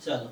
चलो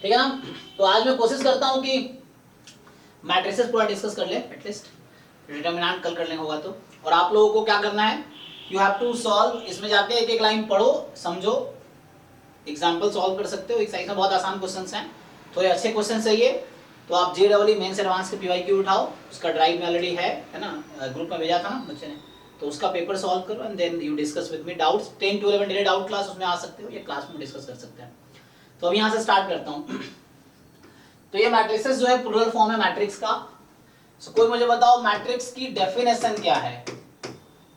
ठीक है ना। तो आज मैं कोशिश करता हूँ कि मैट्रिसेस पूरा डिस्कस कर ले, एटलीस्ट डिटरमिनेंट कल कर लेंगे होगा तो। और आप लोगों को क्या करना है, यू हैव टू सॉल्व, इसमें जाके एक एक लाइन पढ़ो, समझो, एग्जाम्पल सॉल्व कर सकते हो। एक्सरसाइज में बहुत आसान क्वेश्चंस हैं, थोड़े अच्छे क्वेश्चन चाहिए तो आप JEE मेंस एडवांस के PYQ उठाओ, उसका ड्राइव में ऑलरेडी है ना, ग्रुप में भेजा था ना बच्चे ने, तो उसका पेपर सॉल्व करो and then you discuss with me doubts. 10 to 11 daily doubt class उसमें आ सकते हो, ये क्लास में डिस्कस कर सकते हैं। तो अब यहाँ से स्टार्ट करता हूँ। तो ये मैट्रिसेस जो है प्लूरल फॉर्म है मैट्रिक्स का। सो कोई मुझे बताओ मैट्रिक्स की डेफिनेशन क्या है?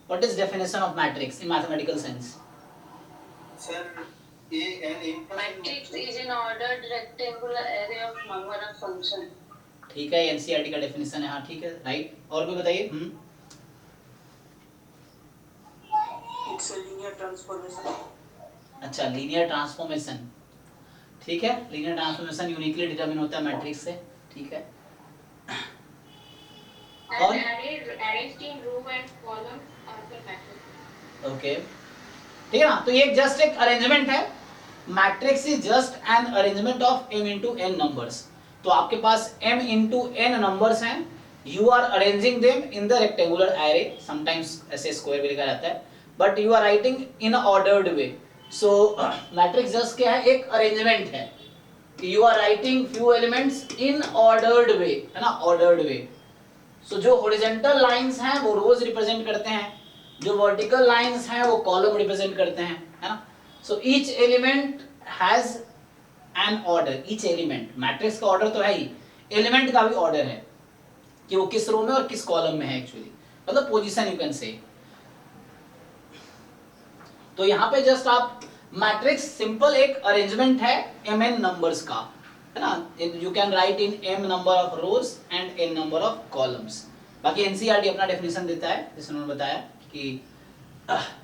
What is definition of matrix in mathematical sense? Sir matrix is an ordered rectangular array of number of function। ठीक है, NCERT का डेफिनेशन है, हाँ ठीक है, राइट। और कोई बताइए? It's a linear transformation। अच्छा, लीनियर ट्रांसफॉर्मेशन, ठीक है। लीनियर ट्रांसफॉर्मेशन यूनिकली डिटरमिन होता है मैट्रिक्स से, ठीक है। और arranged in row and column after matrix। Okay, ठीक है ना। तो ये जस्ट एक अरेंजमेंट है, matrix is just an arrangement of m into n numbers. तो आपके पास m into n नंबर्स हैं, you are arranging them in the rectangular array, sometimes ऐसे स्क्वायर भी लिखा जाता है, but you are writing in ordered way. So matrix just क्या है, एक अरेंजमेंट है, you are writing few elements in ordered वे, है ना, ऑर्डर्ड वे। सो जो हॉरिजॉन्टल लाइंस हैं वो रोज रिप्रेजेंट करते हैं, जो वर्टिकल लाइंस हैं वो कॉलम रिप्रेजेंट करते हैं, है ना। So each element has an order, each element, matrix का ऑर्डर तो है ही, एलिमेंट का भी ऑर्डर है कि वो किस रो में और किस कॉलम में है, एक्चुअली मतलब पोजीशन यू कैन से। तो यहाँ पे जस्ट आप मैट्रिक्स सिंपल एक अरेंजमेंट है mn नंबर्स का, है ना। You can write in m number of rose and n number of columns. बाकी NCERT अपना डेफिनेशन देता है, जैसे उन्होंने बताया कि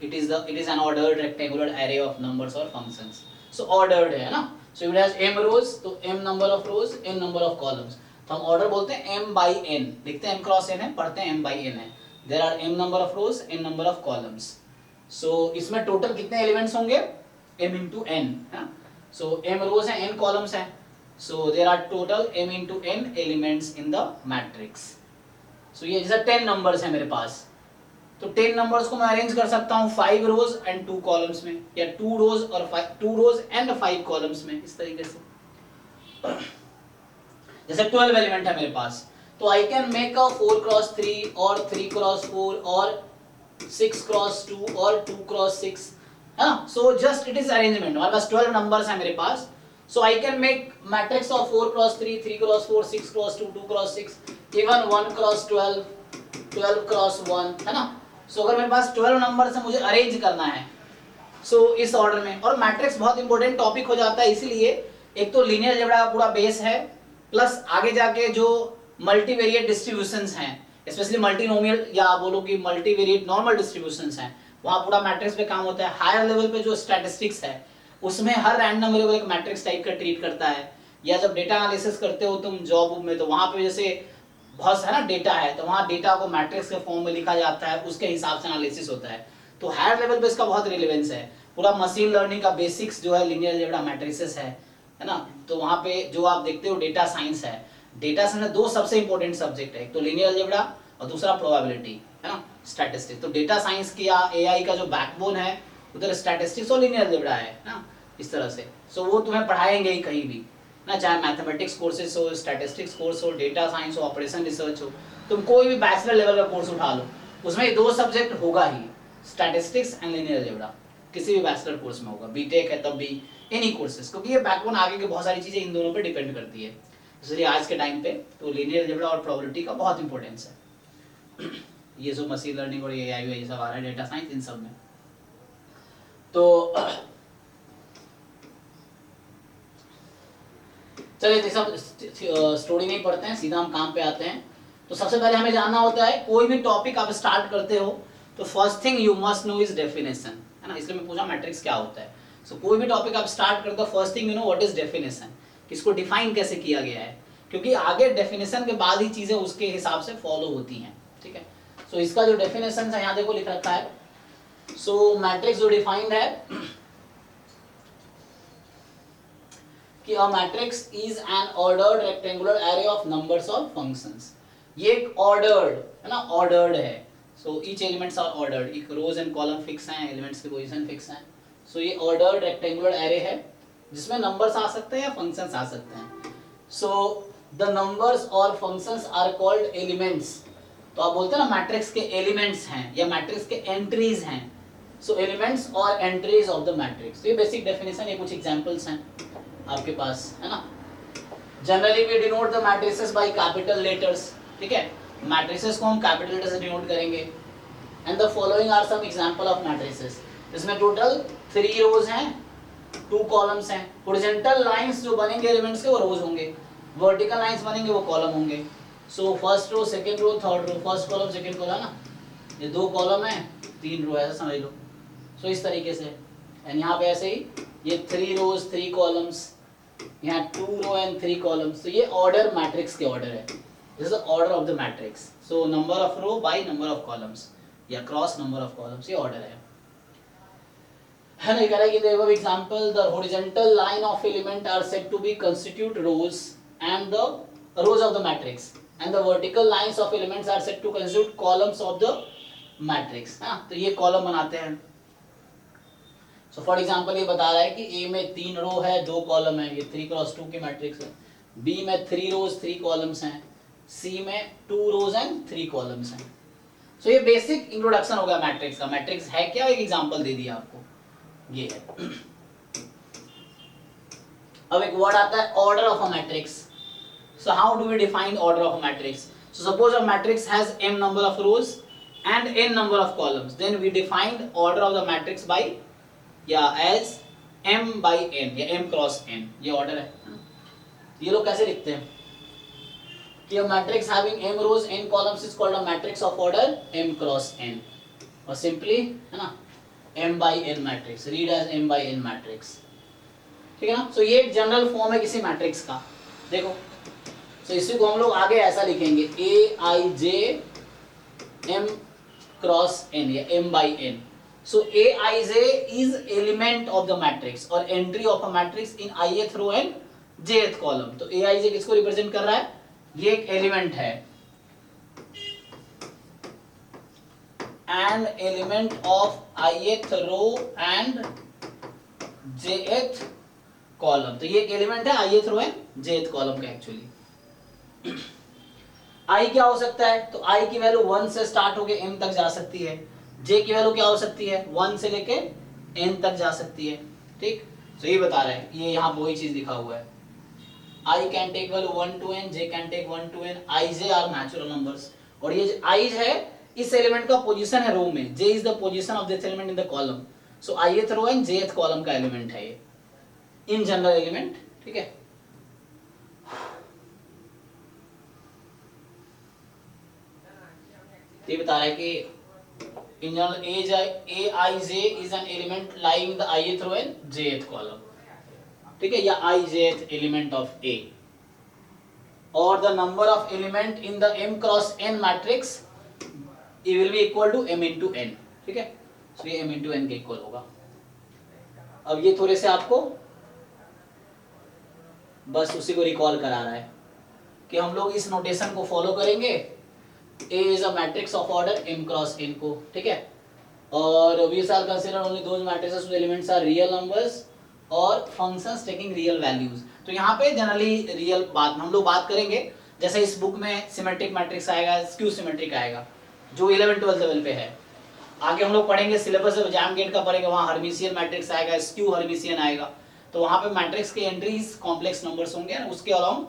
it is an ordered rectangular array of numbers or functions। so ordered है ना, so it has m rows, तो m number of rows, n number of columns। तो हम ऑर्डर बोलते हैं m by n, लिखते हैं m cross n है, पढ़ते हैं m by n है। there are m number of rows, n number of columns। so इसमें टोटल कितने एलिमेंट्स होंगे, m into n, है ना। so m rows हैं, n columns हैं, so there are total m into n elements in the matrix। so ये जैसे 10 numbers हैं मेरे पास, तो 10 नंबर्स को मैं अरेंज कर सकता हूँ 5 रोज एंड 2 कॉलम्स में, या 2 रोज और 2 रोज एंड 5 कॉलम्स में, इस तरीके से। जैसे 12 एलिमेंट है मेरे पास, तो आई कैन मेक अ 4x3 और 3x4 और 6x2 और 2x6, है ना। So just it is arrangement, हमारे पास 12 नंबर्स है मेरे पास, so I can make matrix of 4x3, 3x4, 6x2, 2x6, even 1x12, 12x1, है ना। सो अगर मेरे पास 12 नंबर से मुझे अरेंज करना है, सो इस ऑर्डर में। और मैट्रिक्स बहुत इंपॉर्टेंट टॉपिक हो जाता है, इसीलिए एक तो लीनियर अलजेब्रा का पूरा बेस है, प्लस आगे जाके जो मल्टीवेरिएट डिस्ट्रीब्यूशंस हैं, स्पेशली मल्टीनोमियल या बोलो कि मल्टीवेरिएट नॉर्मल डिस्ट्रीब्यूशंस हैं, वहां पूरा मैट्रिक्स पे काम होता है। हायर लेवल पे जो स्टैटिस्टिक्स है उसमें हर रैंडम वेरिएबल एक मैट्रिक्स टाइप का ट्रीट करता है। या जब डेटा एनालिसिस करते हो तुम जॉब में, तो वहां पे जैसे बहुत सारा डेटा है, तो वहाँ डेटा को मैट्रिक्स के फॉर्म में लिखा जाता है, उसके हिसाब से एनालिसिस होता है। तो हायर लेवल पे इसका बहुत रिलेवेंस है। पूरा मशीन लर्निंग का बेसिक्स जो है लीनियर अलजेब्रा मैट्रिसेस है ना। तो वहाँ पे जो आप देखते हो डेटा साइंस है, डेटा साइंस में दो सबसे इंपॉर्टेंट सब्जेक्ट है, एक तो लीनियर अलजेब्रा और दूसरा प्रोबेबिलिटी, है ना, स्टैटिस्टिक्स। तो डेटा साइंस की या AI का जो बैकबोन है उधर स्टैटिस्टिक्स और लीनियर अलजेब्रा है ना, इस तरह से। सो वो तुम्हें पढ़ाएंगे ही कहीं भी ना, चाहे मैथमेटिक्स कोर्सेज हो, स्टैटिस्टिक्स कोर्स हो, डेटा साइंस हो, ऑपरेशन रिसर्च हो, तुम कोई भी बैचलर लेवल का कोर्स उठा लो, उसमें ये दो सब्जेक्ट होगा ही, स्टैटिस्टिक्स एंड लीनियर अलजेब्रा, किसी भी बैचलर कोर्स में होगा, बीटेक है तब भी, एनी कोर्सेज, क्योंकि ये बैकबोन आगे के बहुत सारी चीजें इन दोनों पे डिपेंड करती है। इसलिए आज के टाइम पे तो लीनियर अलजेब्रा और प्रोबेबिलिटी का बहुत इंपॉर्टेंस है। ये जो मशीन लर्निंग और AI ये सब आ रहा है, डेटा साइंस, इन सब में। तो चलिए ये सब स्टोरी नहीं पढ़ते हैं, सीधा हम काम पे आते हैं। तो सबसे पहले हमें जानना होता है, कोई भी टॉपिक आप स्टार्ट करते हो तो first thing you must know is definition, है ना, इसलिए मैं पूछा मैट्रिक्स क्या होता है। सो कोई भी टॉपिक आप स्टार्ट करते हो, first thing you know what is definition, किसको डिफाइन कैसे किया गया है, क्योंकि आगे डेफिनेशन के बाद ही चीजें उसके हिसाब से फॉलो होती हैं, ठीक है। सो इसका जो डेफिनेशन है यहाँ देखो लिख रखा है। सो मैट्रिक्स जो डिफाइंड है कि a matrix is an ordered rectangular array of numbers और फंक्शंस। ये एक ऑर्डर्ड है ना, ऑर्डर्ड है। So each elements are ordered, एक रोज एंड कॉलम फिक्स हैं, एलिमेंट्स की पोजीशन फिक्स हैं। सो ये ऑर्डर्ड रेक्टेंगुलर एरे है जिसमें नंबर्स आ सकते हैं या फंक्शंस आ सकते हैं। सो द नंबर्स और फंक्शंस आर कॉल्ड एलिमेंट्स। तो आप बोलते हैं ना मैट्रिक्स के एलिमेंट्स हैं या मैट्रिक्स के एंट्रीज हैं। सो एलिमेंट्स और एंट्रीज ऑफ द मैट्रिक्स, ये बेसिक डेफिनेशन, ये कुछ एग्जांपल्स हैं आपके पास, है ना। Generally we denote the matrices by capital letters, ठीक है, मैट्रिसेस को हम कैपिटल लेटर से डिनोट करेंगे। And the following are some example of matrices. इसमें टोटल 3 रोज हैं, 2 कॉलम्स हैं। हॉरिजॉन्टल लाइंस जो बनेंगे एलिमेंट्स के वो रोज होंगे, वर्टिकल लाइंस बनेंगे वो कॉलम होंगे। So first row, second row, third row, first column second column ना, ये 2 कॉलम है 3 रो, ऐसा समझ लो। सो इस तरीके से, एंड यहाँ पे ऐसे ही ये 3 रोज 3 कॉलम्स, यहाँ 2 रो एंड 3 कॉलम्स। तो ये ऑर्डर मैट्रिक्स के ऑर्डर है, this is the order of the matrix. So number of row by number of columns या क्रॉस नंबर ऑफ कॉलम्स, ये ऑर्डर है ना। ये कह रहा है कि देखो example, the horizontal line of element are said to be constitute rows and the rows of the matrix, and the vertical lines of elements are said to constitute columns of the matrix, है ना। तो ये column बनाते हैं। So for example ये बता रहा है कि ए में 3 रो है 2 कॉलम है, ये 3 क्रॉस 2 की मैट्रिक्स है। बी में 3 रोज 3 कॉलम्स हैं, सी में 2 रोज एंड 3 कॉलम्स हैं। सो ये बेसिक इंट्रोडक्शन होगा मैट्रिक्स का। मैट्रिक्स है क्या, एक एग्जांपल दे दिया आपको, ये है। अब एक वर्ड आता है order of a matrix. So how do we define order of a matrix? So suppose a matrix has m number of rows and n number of columns, then we defined order of the matrix by as m by n या m cross n, ये order है। ये लोग कैसे लिखते हैं कि a matrix having m rows n columns is called a matrix of order m cross n, और simply है ना m by n matrix, read as m by n matrix, ठीक है ना। सो ये एक जनरल फॉर्म है किसी मैट्रिक्स का। देखो सो इसी को हम लोग आगे ऐसा लिखेंगे aij m cross n या m by n। So aij is element of the matrix और entry of a matrix in ith row and jth column। तो aij किसको रिप्रेजेंट कर रहा है? ये एक एलिमेंट है, an element of ith row and jth column। तो ये एक एलिमेंट है ith row and jth column का एक्चुअली। i क्या हो सकता है? तो i की वैल्यू 1 से स्टार्ट होके m तक जा सकती है। j की वैल्यू क्या हो सकती है? 1 से लेके n तक जा सकती है, ठीक। तो ये बता रहा है, ये यहाँ वही चीज लिखा हुआ है, i can take value 1 to n, j can take 1 to n, ij are natural numbers। और ये i है इस एलिमेंट का पोजीशन है रो में, j is the position of this element in the column। so ith row and jth column का element है ये, इन जनरल एलिमेंट, ठीक है। ये बता रहा है कि in general aij is an element lying in the ith row and jth column, ठीक है, या ijth element of A, और the number of element in the m cross n matrix it will be equal to m into n, ठीक है। so ये m into n के equal होगा। अब ये थोड़े से आपको बस उसी को रिकॉल करा रहा है कि हम लोग इस नोटेशन को फॉलो करेंगे, A is a matrix of order m cross n को, ठीक है। और we shall consider only those matrices whose elements are real numbers और functions taking real values। तो यहाँ पे जनरली रियल बात हम लोग बात करेंगे, जैसे इस बुक में सिमेट्रिक मैट्रिक्स आएगा, स्क्यू सिमेट्रिक आएगा जो 11-12 लेवल पे है। आगे हम लोग पढ़ेंगे सिलेबस एग्जाम गेट का पढ़ेंगे, वहाँ हर्मिशियन मैट्रिक्स आएगा, स्क्यू हर्मिशियन आएगा। तो वहाँ पे मैट्रिक्स के एंट्रीज कॉम्प्लेक्स नंबर्स होंगे, उसके अलाउंग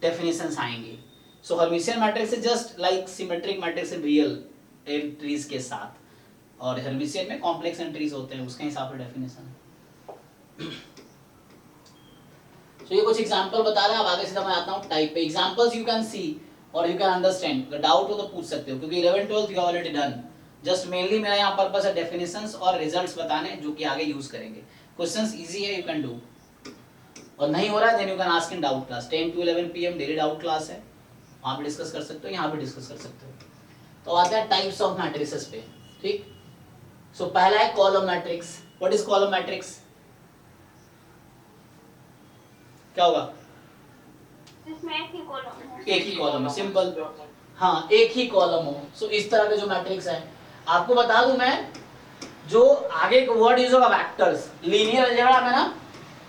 डेफिनेशंस आएंगी। So Hermitian matrix is just like symmetric matrix in real, entries के साथ, और हेर्मिशियन में कॉम्प्लेक्स एंट्रीज होते हैं, उसके हिसाब से डेफिनेशन है। तो ये कुछ एग्जांपल बता रहा है। अब आगे सीधा मैं आता हूँ टाइप पे। एग्जांपल्स यू कैन सी और यू कैन अंडरस्टैंड। अगर डाउट हो तो पूछ सकते हो, क्योंकि 11 12 you already done. Just mainly मेरा यहाँ पर्पस है डेफिनेशंस और रिजल्ट्स बताने, जो कि आगे यूज करेंगे। क्वेश्चंस इजी है, यू कैन डू। और नहीं हो रहा है then you can ask in doubt class. 10 to 11 PM daily doubt class है, वहाँ पे डिस्कस कर सकते हो, यहाँ पे डिस्कस कर सकते हो। तो आते हैं टाइप्स ऑफ मैट्रिसेस पे। ठीक, सो पहला है column matrix. What is column matrix? क्या होगा? जिसमें एक ही कॉलम हो। एक ही कॉलम, सिंपल। हाँ, एक ही कॉलम हो। सो इस तरह के जो मैट्रिक्स है, आपको बता दूं मैं, जो आगे का वर्ड यूज होगा वेक्टर्स। लीनियर अलजेब्रा में ना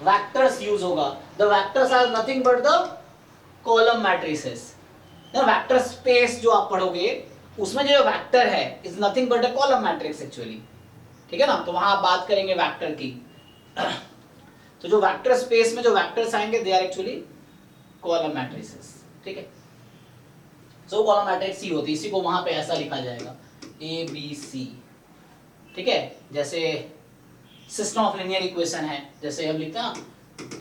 वेक्टर्स यूज होगा। The vectors are nothing but the column matrices. ना वेक्टर स्पेस जो आप पढ़ोगे, उसमें जो वेक्टर है is nothing but a column matrix actually. ठीक है ना, तो वहां आप बात करेंगे वेक्टर की। तो जो वेक्टर स्पेस में जो वेक्टर्स आएंगे they are actually column matrices. ठीक है, सो कॉलम मैट्रिक्स सी होती है, इसी को वहां पे ऐसा लिखा जाएगा ABC। ठीक है, जैसे सिस्टम ऑफ लीनियर इक्वेशन है, जैसे हम लिखते हैं ना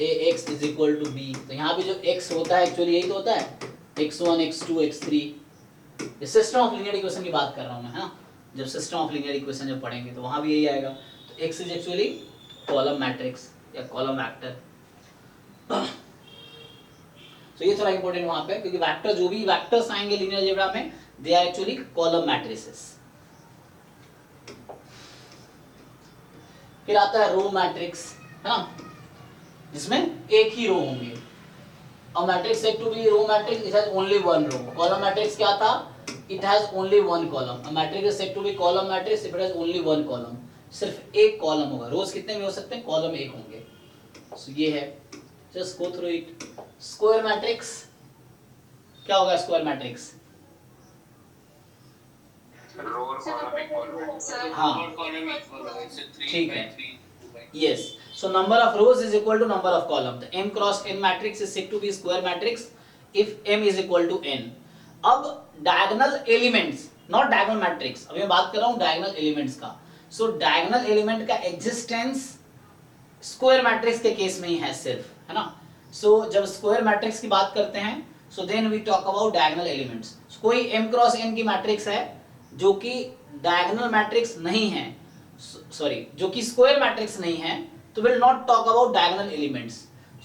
AX is equal to B, तो यहाँ पे जो x होता है एक्चुअली यही तो होता है, x1 x2 x3। ये सिस्टम ऑफ लीनियर इक्वेशन की बात कर रहा हूँ मैं, है ना। जब सिस्टम ऑफ लीनियर इक्वेशन जब पढ़ेंगे तो वहां भी यही आएगा। तो x is actually column matrix या कॉलम वेक्टर। तो ये थोड़ा इंपॉर्टेंट वहां पे, क्योंकि वेक्टर जो भी वेक्टर्स आएंगे लीनियर अलजेब्रा में they are actually column matrices. फिर आता है रो मैट्रिक्स, है ना, जिसमें एक ही रो होंगे। A matrix said to be row matrix, it has only one row. Column matrix क्या था? It has only one column. A matrix is said to be column matrix if it has only one column. सिर्फ एक column होगा। रोज कितने भी हो सकते हैं? कॉलम एक होंगे। So ये है, just go through it. Square matrix क्या होगा? स्क्वायर मैट्रिक्स, हाँ ठीक है, yes. So number of rows is equal to number of column. The m cross n matrix is said to be square matrix if m is equal to n. अब diagonal elements, not diagonal matrix, अभी मैं बात कर रहा हूँ diagonal elements का। So diagonal element का existence square matrix के केस में ही है सिर्फ, है ना। So जब स्क्वायर मैट्रिक्स की बात करते हैं, so then we talk about diagonal elements. So, कोई m cross n की मैट्रिक्स है जो कि डायगोनल मैट्रिक्स नहीं है, सॉरी जो कि स्क्वायर मैट्रिक्स नहीं है, तो will not talk about diagonal elements.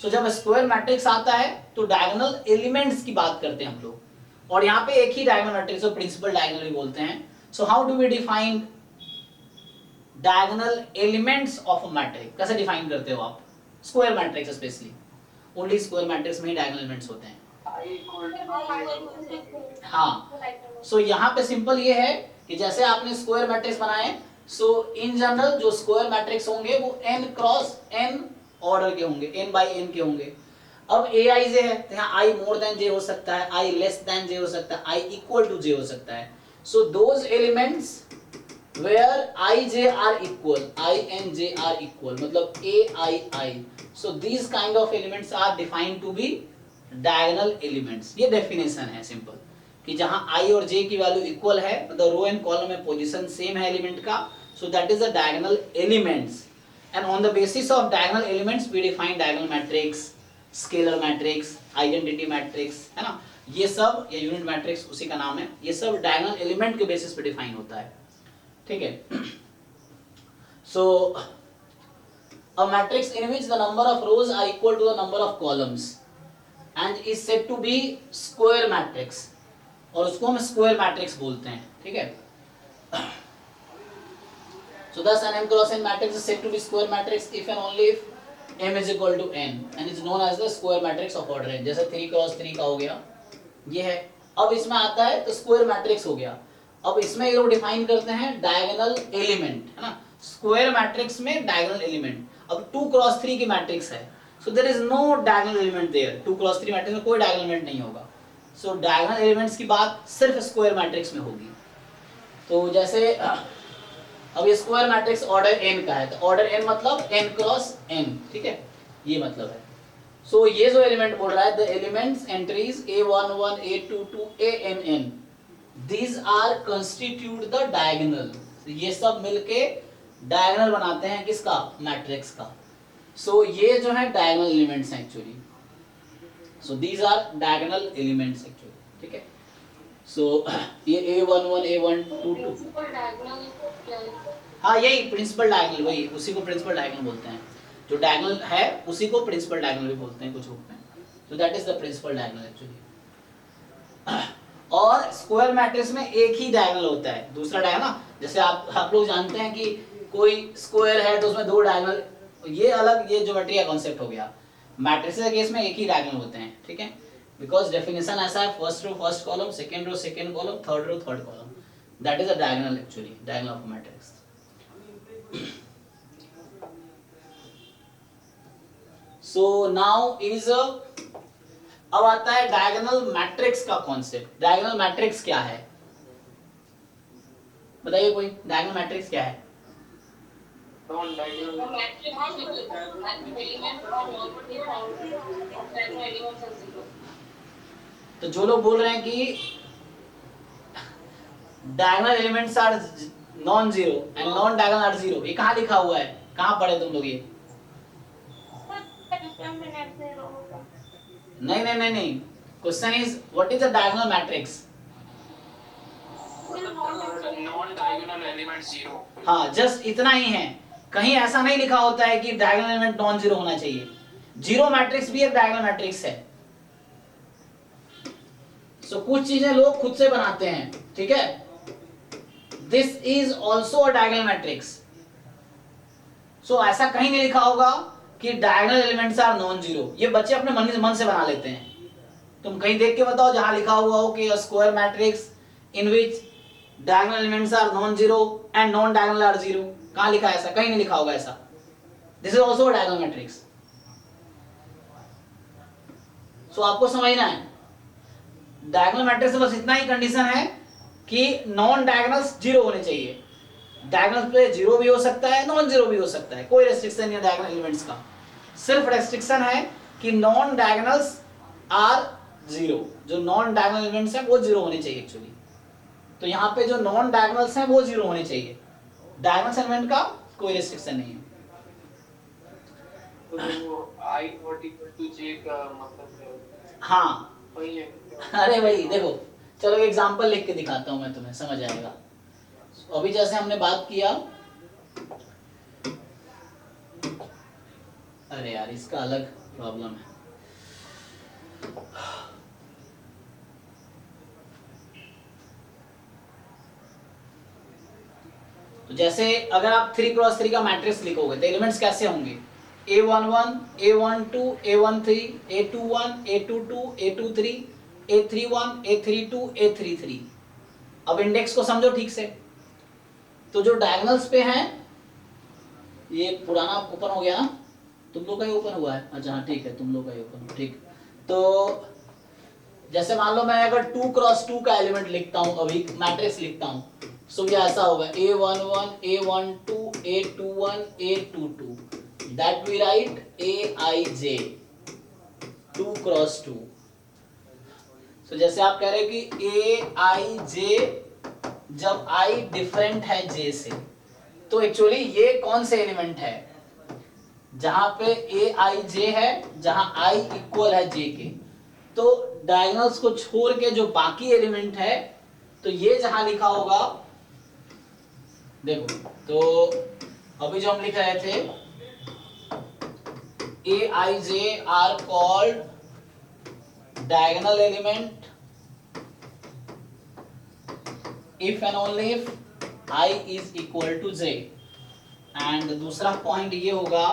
So जब स्क्वायर मैट्रिक्स आता है तो डायगोनल एलिमेंट्स की बात करते हैं हम लोग, और यहाँ पे एक ही डायगोनल मैट्रिक्स को प्रिंसिपल डायगोनल भी बोलते हैं। So how do we define diagonal elements of a matrix? कैसे डिफाइन करते हो आप? Square matrix specially, only square matrix में ही डायगोनल एलिमेंट्स होते हैं। हाँ, सो यहाँ पे सिंपल ये है कि जैसे आपने स्क्वायर मैट्रिक्स बनाए, सो इन जनरल जो स्क्वायर मैट्रिक्स होंगे वो n क्रॉस n ऑर्डर के होंगे, n बाई n के होंगे। अब aij है तो यहाँ i मोर देन j हो सकता है, i लेस देन j हो सकता है, i इक्वल टू j हो सकता है। So those elements where i j are equal, i and j are equal, मतलब a i। So these kind of elements are defined to be diagonal elements. ये definition है simple, कि जहां i और j की वैल्यू इक्वल है, मतलब row and column में पोजीशन सेम है एलिमेंट का, so that is the diagonal elements. And on the basis of diagonal elements we define diagonal matrix, scalar matrix, identity matrix, है ना। ये सब, ये यूनिट मैट्रिक्स उसी का नाम है, ये सब डायगोनल एलिमेंट के बेसिस पे डिफाइन होता है। ठीक है, so a matrix in which the number of rows are equal to the number of columns and is said to be square matrix, और उसको हम स्क्वायर मैट्रिक्स बोलते हैं। ठीक है, so thus an m cross n matrix is said to be square matrix if and only if m is equal to n and is known as the square matrix of order n। जैसे 3 cross 3 का हो गया, ये है। अब इसमें आता है तो स्क्वायर मैट्रिक्स हो गया। अब इसमें ये लोग डिफाइन करते हैं डायगोनल एलिमेंट, है ना। स्क्वायर मैट्रिक्स में डायगोनल एलिमेंट, अब 2 क्रॉस 3 की मैट्रिक्स है, so there is no diagonal element there। 2 cross 3 matrix में कोई डायगोनल एलिमेंट नहीं होगा। so डायगोनल एलिमेंट्स की बात सिर्फ स्क्वायर मैट्रिक्स में होगी। तो जैसे अब ये स्क्वायर मैट्रिक्स ऑर्डर n का है, तो ऑर्डर n मतलब n क्रॉस n, ठीक है, ये मतलब है। so ये जो एलिमेंट बोल रहा है, the elements entries a11 a22 ann these are constitute the diagonal. ये सब मिलके डायगोनल बनाते हैं किसका, मैट्रिक्स का. सो ये जो है डायगोनल एलिमेंट्स हैं actually. So these are diagonal elements actually. ठीक है. सो ये A11 A122. प्रिंसिपल डायगोनल क्या है? हाँ यही प्रिंसिपल डायगोनल, वही उसी को प्रिंसिपल डायगोनल बोलते हैं. जो डायगोनल है उसी को प्रिंसिपल डायगोनल भी बोलते हैं कुछ रूप में. So that is the principal diagonal actually. और स्क्वायर मैट्रिक्स में एक ही डायगोनल होता है, दूसरा डायगोनल ना, जैसे आप लोग जानते हैं कि कोई स्क्वायर है तो उसमें दो डायगोनल, ये अलग, ये ज्योमेट्री का कॉन्सेप्ट हो गया. मैट्रिक्स के केस में एक ही डायगोनल होते हैं. ठीक है. बिकॉज डेफिनेशन ऐसा है, first row first column, second row second column, third row third column. That is a diagonal actually, diagonal of matrix. So now is अब आता है डायगोनल मैट्रिक्स का कॉन्सेप्ट. डायगोनल मैट्रिक्स क्या है बताइए कोई. डायगोनल मैट्रिक्स क्या है? नॉन डायगोनल तो जो लोग बोल रहे हैं कि diagonal elements are non zero and non diagonal are zero, ये कहाँ लिखा हुआ है, कहाँ पढ़े तुम लोग ये? नहीं नहीं नहीं नहीं. Question is what is the diagonal matrix? Non diagonal element zero. हाँ जस्ट इतना ही है. कहीं ऐसा नहीं लिखा होता है कि डायगोनल एलिमेंट नॉन जीरो होना चाहिए. जीरो मैट्रिक्स भी एक डायगोनल मैट्रिक्स है. सो कुछ चीजें लोग खुद से बनाते हैं. ठीक है. This is also a diagonal matrix. So ऐसा कहीं नहीं लिखा होगा कि diagonal elements are non zero. ये बच्चे अपने मन से बना लेते हैं. तुम कहीं देख के बताओ जहां लिखा हुआ हो कि square matrix in which diagonal elements are non zero and non diagonal are zero. कहां लिखा है ऐसा? कहीं नहीं लिखा होगा ऐसा. This is also diagonal matrix. So आपको समझना है डायगोनल मैट्रिक्स में बस इतना ही कंडीशन है कि नॉन डायगोनल्स जीरो होने चाहिए. डायगोनल पे जीरो भी हो सकता है, नॉन जीरो भी हो सकता है. कोई रेस्ट्रिक्शन नहीं है डायगोनल एलिमेंट्स का. सिर्फ रेस्ट्रिक्शन है कि नॉन डायगोनल्स आर जीरो. जो नॉन डायगोनल एलिमेंट्स हैं वो जीरो होने चाहिए एक्चुअली. तो यहाँ पे जो नॉन डायगोनल्स हैं वो जीरो होने चाहिए. डायगोनल एलिमेंट का कोई रेस्ट्रिक्शन नहीं है. तो I not equal to J का मतलब हाँ वही है. अरे भाई देखो, चलो एग्जांपल लिख के दिखाता हूं मैं तुम्हें, समझ आएगा. अभी जैसे हमने बात किया, अरे यार इसका अलग प्रॉब्लम है. तो जैसे अगर आप 3x3 का मैट्रिक्स लिखोगे तो एलिमेंट्स कैसे होंगे? A11, A12, A13, A21, A22, A23, A31, A32, A33. अब इंडेक्स को समझो ठीक से. तो जो डायगोनल्स पे हैं, ये पुराना ओपन हो गया ना, तुम लोग का ही ओपन हुआ है. अच्छा हाँ ठीक है, तुम लोग का ही ओपन. ठीक. तो जैसे मान लो मैं अगर 2x2 का एलिमेंट लिखता हूं, अभी मैट्रिक्स लिखता हूं, सो ये ऐसा होगा A11, A12, A21, A22. That we write Aij 2x2. So जैसे आप कह रहे हो कि Aij जब I डिफरेंट है J से, तो एक्चुअली ये कौन से एलिमेंट है जहां पे Aij है, जहां I इक्वल है J के. तो डायगोनल्स को छोड़ के जो बाकी एलिमेंट है, तो ये जहां लिखा होगा, देखो तो अभी जो हम लिख रहे थे Aij are called diagonal element if and only if I is equal to J. and दूसरा पॉइंट ये होगा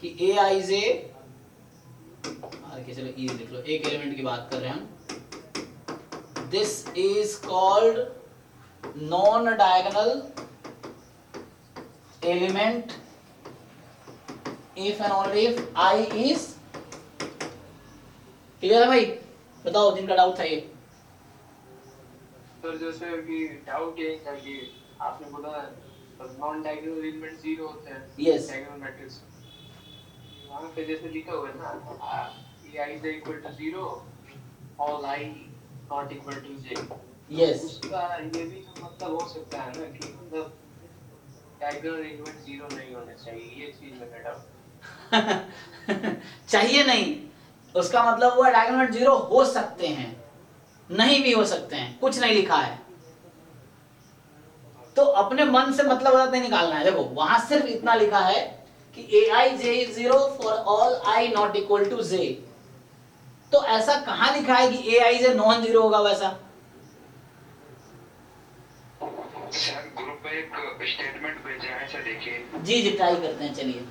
कि Aij, चलो E लिख लो, एक एलिमेंट की बात कर रहे हैं हम. This is called non diagonal element if and only if I is. Clear है भाई? बताओ जिनका डाउट था ये. सर जैसे कि डाउट ये है कि आपने बोला नॉन डायगोनल एलिमेंट जीरो होते हैं. Yes. डायगोनल मैट्रिक्स वहां पे जैसे लिखा हुआ है ना, I is equal to 0 all I not equal to j. Yes उसका ये भी तो मतलब हो सकता है ना कि मतलब डायगोनल अरेंजमेंट जीरो नहीं होना चाहिए, ये चीज में डाउट। चाहिए नहीं, उसका मतलब वो डायगोनल जीरो हो सकते हैं, नहीं भी हो सकते हैं, कुछ नहीं लिखा है। तो अपने मन से मतलब गलत नहीं निकालना है। देखो वहां सिर्फ इतना लिखा है कि ai j is 0 for all i not equal to j। तो ऐसा कहां लिखा है कि ai j नॉन जीरो होगा वैसा? सर ग्रुप पे एक स्टेटमेंट भेजा है, सर देखिए। जी जी ट्राई करते हैं, चलिए।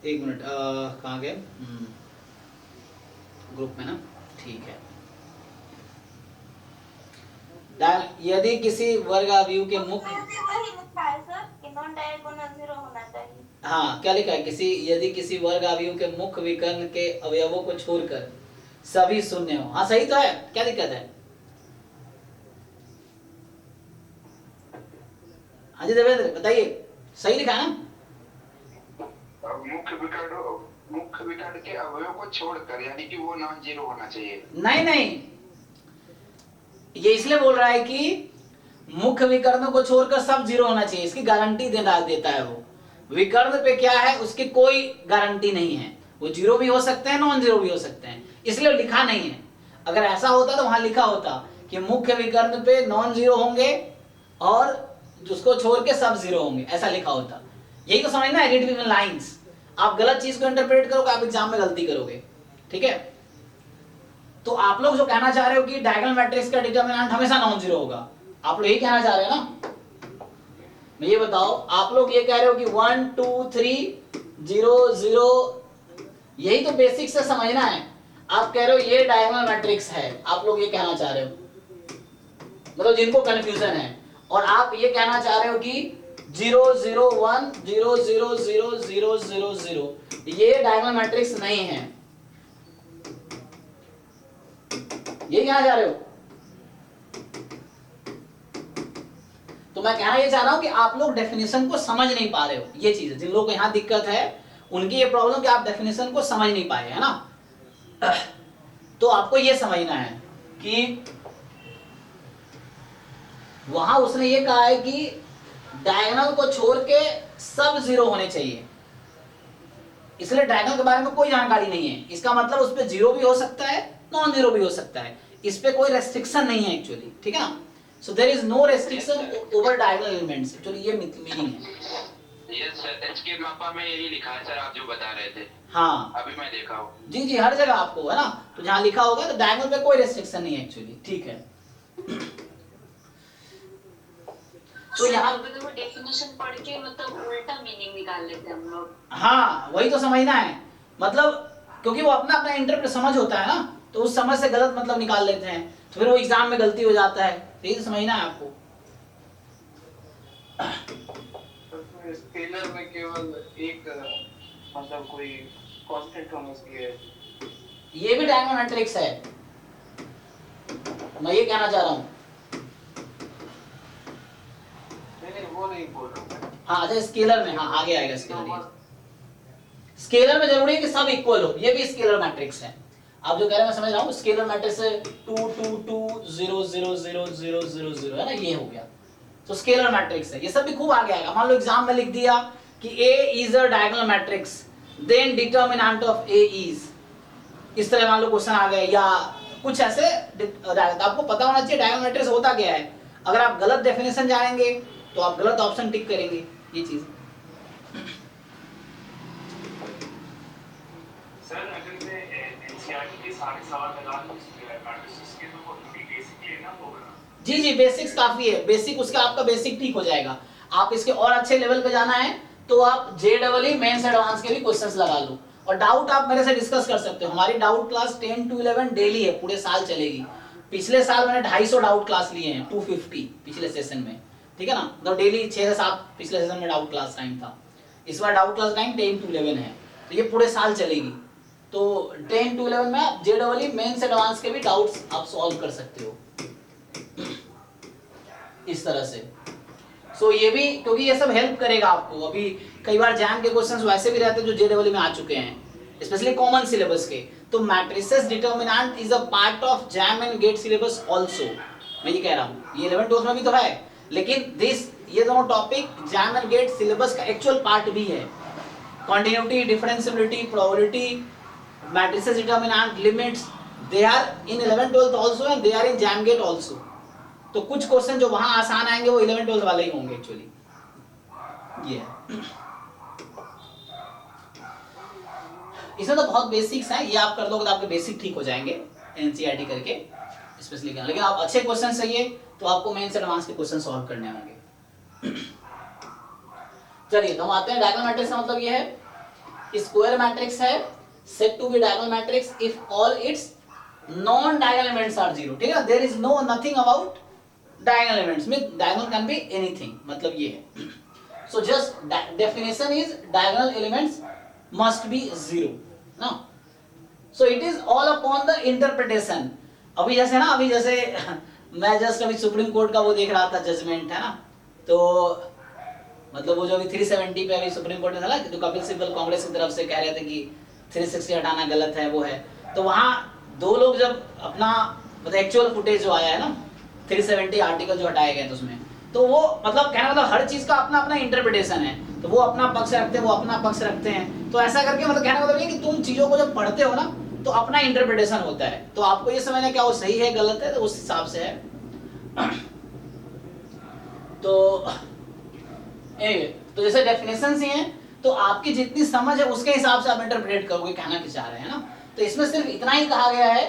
एक मिनट, कहाँ गए? ग्रुप में ना, ठीक है। यदि किसी वर्ग अवयव के मुख्य, वही लिखा है सर कि नॉन डायगोनल जीरो होना चाहिए। हाँ क्या लिखा है? यदि किसी वर्ग अवयव के मुख्य विकर्ण के अवयवों को छोड़कर सभी शून्य हो। हाँ सही तो है, क्या दिक्कत है? हाँ जी देवेंद्र बताइए, सही लिखा है ना? मुख्य विकर्ण के अवयव को छोड़कर, यानी कि वो नॉन जीरो होना चाहिए। नहीं नहीं, ये इसलिए बोल रहा है कि मुख्य विकर्णों को छोड़कर सब जीरो होना चाहिए, इसकी गारंटी देता है वो। विकर्ण पे क्या है, उसकी कोई गारंटी नहीं है, वो जीरो भी हो सकते हैं, नॉन जीरो भी हो सकते हैं, इसलिए लिखा नहीं है। अगर ऐसा होता तो वहां लिखा होता कि मुख्य विकर्ण पे नॉन जीरो होंगे और उसको छोड़ के सब जीरो होंगे, ऐसा लिखा होता। यही तो समझना है रीड बिटवीन लाइंस। आप गलत चीज को इंटरप्रेट करोगे, आप एग्जाम में गलती करोगे, ठीक है? तो आप लोग जो कहना चाह रहे हो कि डायगोनल मैट्रिक्स का डिटरमिनेंट हमेशा नॉन जीरो होगा, आप लोग यही कहना चाह रहे हो ना? मैं ये बताओ, आप लोग ये कह रहे हो कि 1 2 3 0 0, यही तो बेसिक से समझना है। आप कह रहे हो ये डायगोनल मैट्रिक्स है, आप लोग ये कहना चाह रहे हो, मतलब जिनको कंफ्यूजन है। और आप ये कहना चाह रहे हो कि 0 0 1 0 0 0 0 0 0 ये डायगोनल मैट्रिक्स नहीं है, ये कहना चाह रहे हो? तो मैं कहना ये चाह रहा हूं कि आप लोग डेफिनेशन को समझ नहीं पा रहे हो, ये चीज है। जिन लोगों को यहां दिक्कत है उनकी ये प्रॉब्लम कि आप डेफिनेशन को समझ नहीं पाए, है ना? तो आपको ये समझना है कि वहां उसने ये कहा है कि डायगोनल को छोड़ के सब जीरो होने चाहिए, इसलिए डायगोनल के बारे में कोई जानकारी नहीं है। इसका मतलब उस पे जीरो भी हो सकता है, नॉन जीरो भी हो सकता है, इस पे कोई रेस्ट्रिक्शन नहीं है एक्चुअली, ठीक है ना? So there is no restriction over diagonal elements, actually ये मीनिंग है। यस सर, एचके मापा में यही लिखा है सर, आप जो बता रहे थे। हाँ अभी मैं देखा हूं। जी जी, हर जगह आपको है ना, तो जहां लिखा होगा तो डायगोनल पे कोई रेस्ट्रिक्शन नहीं है एक्चुअली, ठीक है? तो यहाँ तो डेफिनेशन पढ़ के मतलब उल्टा मीनिंग निकाल लेते हैं हम लोग। हाँ वही तो समझना है, मतलब क्योंकि वो अपना अपना इंटरप्रेट समझ होता है ना, तो उस समझ से गलत मतलब निकाल लेते हैं, तो फिर वो एग्जाम में गलती हो जाता है। तो ये तो समझना है आपको। स्केलर में केवल एक मतलब कोई कांस्टेंट होना चाहिए, ये भी डायगोनल मैट्रिक्स है, मैं ये कहना चाह रहा हूँ। नहीं वो नहीं बोल रहा हूं। हाँ अच्छा, स्केलर में, हाँ आगे आएगा स्केलर। स्केलर में जरूरी है कि सब इक्वल हो, ये भी स्केलर मैट्रिक्स है। आप जो कह रहे हैं मैं समझ रहा हूँ, स्केलर मैट्रिक्स 2 2 2 0 0 0 0 0 0 है ना, ये हो गया, तो स्केलर मैट्रिक्स है। ये सब भी खूब आगे आएगा। मान लो एग्जाम में लिख दिया कि A is a diagonal matrix, then determinant of A is, इस तरह मान लो क्वेश्चन आ गए या कुछ ऐसे, आपको पता होना चाहिए डायगोनल मैट्रिक्स होता क्या है। अगर आप गलत डेफिनेशन जानेंगे तो आप गलत ऑप्शन टिक करेंगे, ये चीज। सर अगर मैं एनसीईआरटी के सारे सवाल लगा दूं मैट्रिसेस के, तो वो थोड़ी बेसिक लेना होगा। जी जी, बेसिक्स काफी है, बेसिक उसका आपका बेसिक ठीक हो जाएगा। आप इसके और अच्छे लेवल पे जाना है तो आप JEE मेंस एडवांस के भी क्वेश्चंस लगा लो, और डाउट आप मेरे से डिस्कस कर सकते हो। हमारी डाउट क्लास 10 to 11 डेली है, पूरे साल चलेगी। पिछले साल मैंने 250 डाउट क्लास लिए हैं, 250 पिछले सेशन में, ठीक है ना, मतलब डेली 6 से 7 पिछले सेशन में डाउट क्लास टाइम था, इस बार डाउट क्लास टाइम 10 to 11 है, तो ये पूरे साल चलेगी। तो 10 to 11 में आप JEE मेंस एडवांस के भी डाउट्स आप सॉल्व कर सकते हो इस तरह से। सो ये भी, क्योंकि ये सब हेल्प करेगा आपको। अभी कई बार जैम के क्वेश्चंस वैसे भी रहते हैं जो JEE में आ चुके हैं, स्पेशली कॉमन सिलेबस के। तो matrices determinant is a part of JAM and GATE syllabus also. मैं ये कह रहा हूँ, ये 11 12 में भी तो है, लेकिन ये दोनों topic JAM and GATE syllabus का एक्चुअल पार्ट भी है। Continuity, differentiability, probability, matrices determinant, limits, they are in 11 12 also and they are in JAM GATE also. तो कुछ क्वेश्चन जो वहां आसान आएंगे वो 11 12 वाले ही होंगे एक्चुअली। ये इसमें तो बहुत बेसिक्स हैं, ये आप कर लोगे तो आपके बेसिक ठीक हो जाएंगे एनसीईआरटी करके स्पेशली। लेकिन आप अच्छे क्वेश्चन चाहिए तो आपको मेंस एडवांस के क्वेश्चन सॉल्व करने होंगे। चलिए तो हम आते हैं डायगोनल मैट्रिक्स का मतलब ये है, स्क्वायर मैट्रिक्स है said to be diagonal matrix if all its non diagonal elements are zero. ठीक है, there is no nothing about diagonal elements में, डायगोनल कैन बी एनीथिंग, मतलब ये है। So just definition is diagonal elements must be zero ना। So it is all upon the interpretation. अभी जैसे मैं जस्ट अभी सुप्रीम कोर्ट का वो देख रहा था जजमेंट, है ना, तो मतलब वो जो अभी 370 पे अभी सुप्रीम कोर्ट में था ना, जो कपिल सिब्बल कांग्रेस की तरफ से कह रहे थे कि 360 हटाना गलत है, वो है। तो वहाँ दो लोग जब अपना मतलब एक्चुअल फुटेज जो आया है ना 370 आर्टिकल जो हटाए गए थे उसमें, तो वो मतलब कहना मतलब हर चीज का अपना अपना इंटरप्रिटेशन है, तो वो अपना पक्ष रखते हैं, वो अपना पक्ष रखते हैं। तो ऐसा करके मतलब कहना मतलब ये कि तुम चीजों को जब पढ़ते हो ना तो अपना इंटरप्रिटेशन होता है, तो आपको ये समझना क्या वो सही है गलत है, तो उस हिसाब से है। तो तो जैसे डेफिनेशन ही हैं, तो आपकी जितनी समझ है उसके हिसाब से आप इंटरप्रेट करोगे कहना क्या चाह रहे हैं ना। तो इसमें सिर्फ इतना ही कहा गया है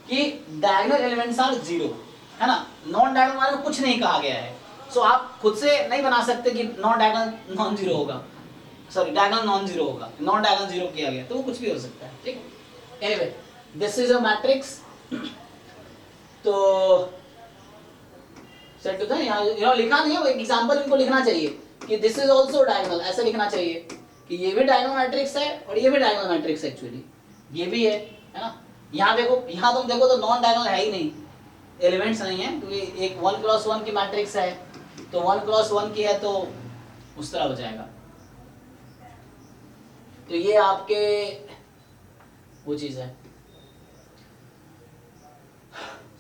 कि डायगोनल एलिमेंट्स आर जीरो, है ना, नॉन डायगोनल वाले में कुछ नहीं कहा गया है। सो आप खुद से नहीं बना सकते कि नॉन डायगोनल नॉन जीरो होगा, सॉरी डायगोनल नॉन जीरो होगा, नॉन डायगोनल जीरो किया गया, तो वो कुछ भी हो सकता है। ठीक है, anyway this is a matrix. तो सेट टू था यहाँ लिखा नहीं है, वो एक एग्जांपल इनको लिखना चाहिए कि दिस इज आल्सो डायगोनल, ऐसे लिखना चाहिए कि ये भी डायगोनल मैट्रिक्स है और ये भी डायगोनल मैट्रिक्स एक्चुअली ये भी है ना। यहाँ देखो, यहाँ तुम देखो तो नॉन डायगोनल है ही नहीं, एलिमेंट्स नहीं है, क्योंकि एक 1x1 की मैट्रिक्स है, तो 1x1 की है तो उस तरह हो जाएगा। तो ये आपके वो चीज है।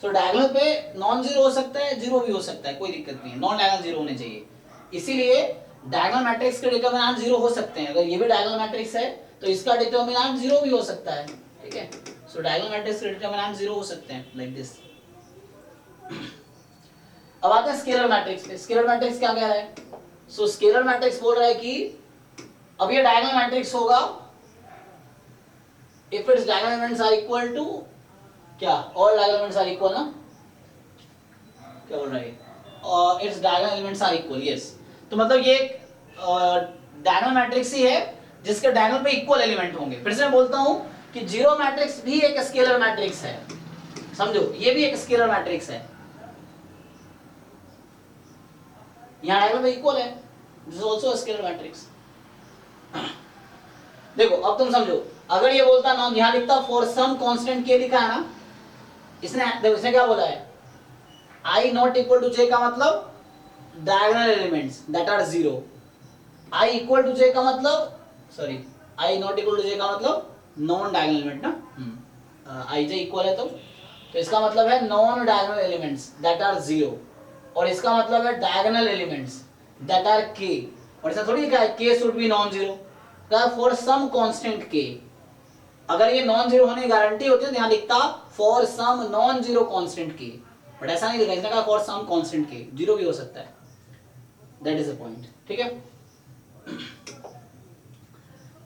तो डायगोनल पे नॉन जीरो हो सकता है, जीरो भी हो सकता है, कोई दिक्कत नहीं है, नॉन डायगोनल जीरो होने चाहिए। इसीलिए डायगोनल मैट्रिक्स के डिटरमिनेंट जीरो हो सकते हैं। अगर ये भी डायगोनल मैट्रिक्स है तो इसका डिटरमिनेंट जीरो भी हो सकता है। ठीक है, सो डायगोनल मैट्रिक्स के डिटरमिनेंट जीरो हो सकते हैं लाइक दिस। अब आते हैं स्केलर मैट्रिक्स पे। स्केलर मैट्रिक्स क्या कह रहा है? सो स्केलर मैट्रिक्स बोल रहा है कि अब ये डायगोनल मैट्रिक्स होगा if its diagonal elements are equal to क्या, all diagonal elements are equal ना, क्या बोल रहा है, और its diagonal elements are equal, yes. तो मतलब ये डायगोनल मैट्रिक्स ही है जिसके डायगोनल पे इक्वल एलिमेंट होंगे। फिर से मैं बोलता हूं कि जीरो मैट्रिक्स भी एक स्केलर मैट्रिक्स है, समझो, ये भी एक स्केलर मैट्रिक्स है, यहां डायगोनल पे इक्वल है, this is also a scalar matrix. देखो अब तुम समझो, अगर ये बोलता ना, यहां लिखता फॉर सम कांस्टेंट के लिखा है ना, इसने देखो इसने क्या बोला है, i not equal to j का मतलब diagonal elements that are zero, i equal to j का मतलब, sorry i not equal to j का मतलब नॉन डायगोनल एलिमेंट ना, i j इक्वल है तो इसका मतलब है non diagonal elements that are zero, और इसका मतलब है diagonal elements that are k, और ऐसा थोड़ी लिखा है k should be non zero, for some constant k। अगर ये नॉन जीरो होने की गारंटी होती है तो यहाँ लिखता for some non zero constant k, but ऐसा नहीं लिखा, इसने कहा for some constant k, zero भी हो सकता है, दैट इज द पॉइंट। ठीक है,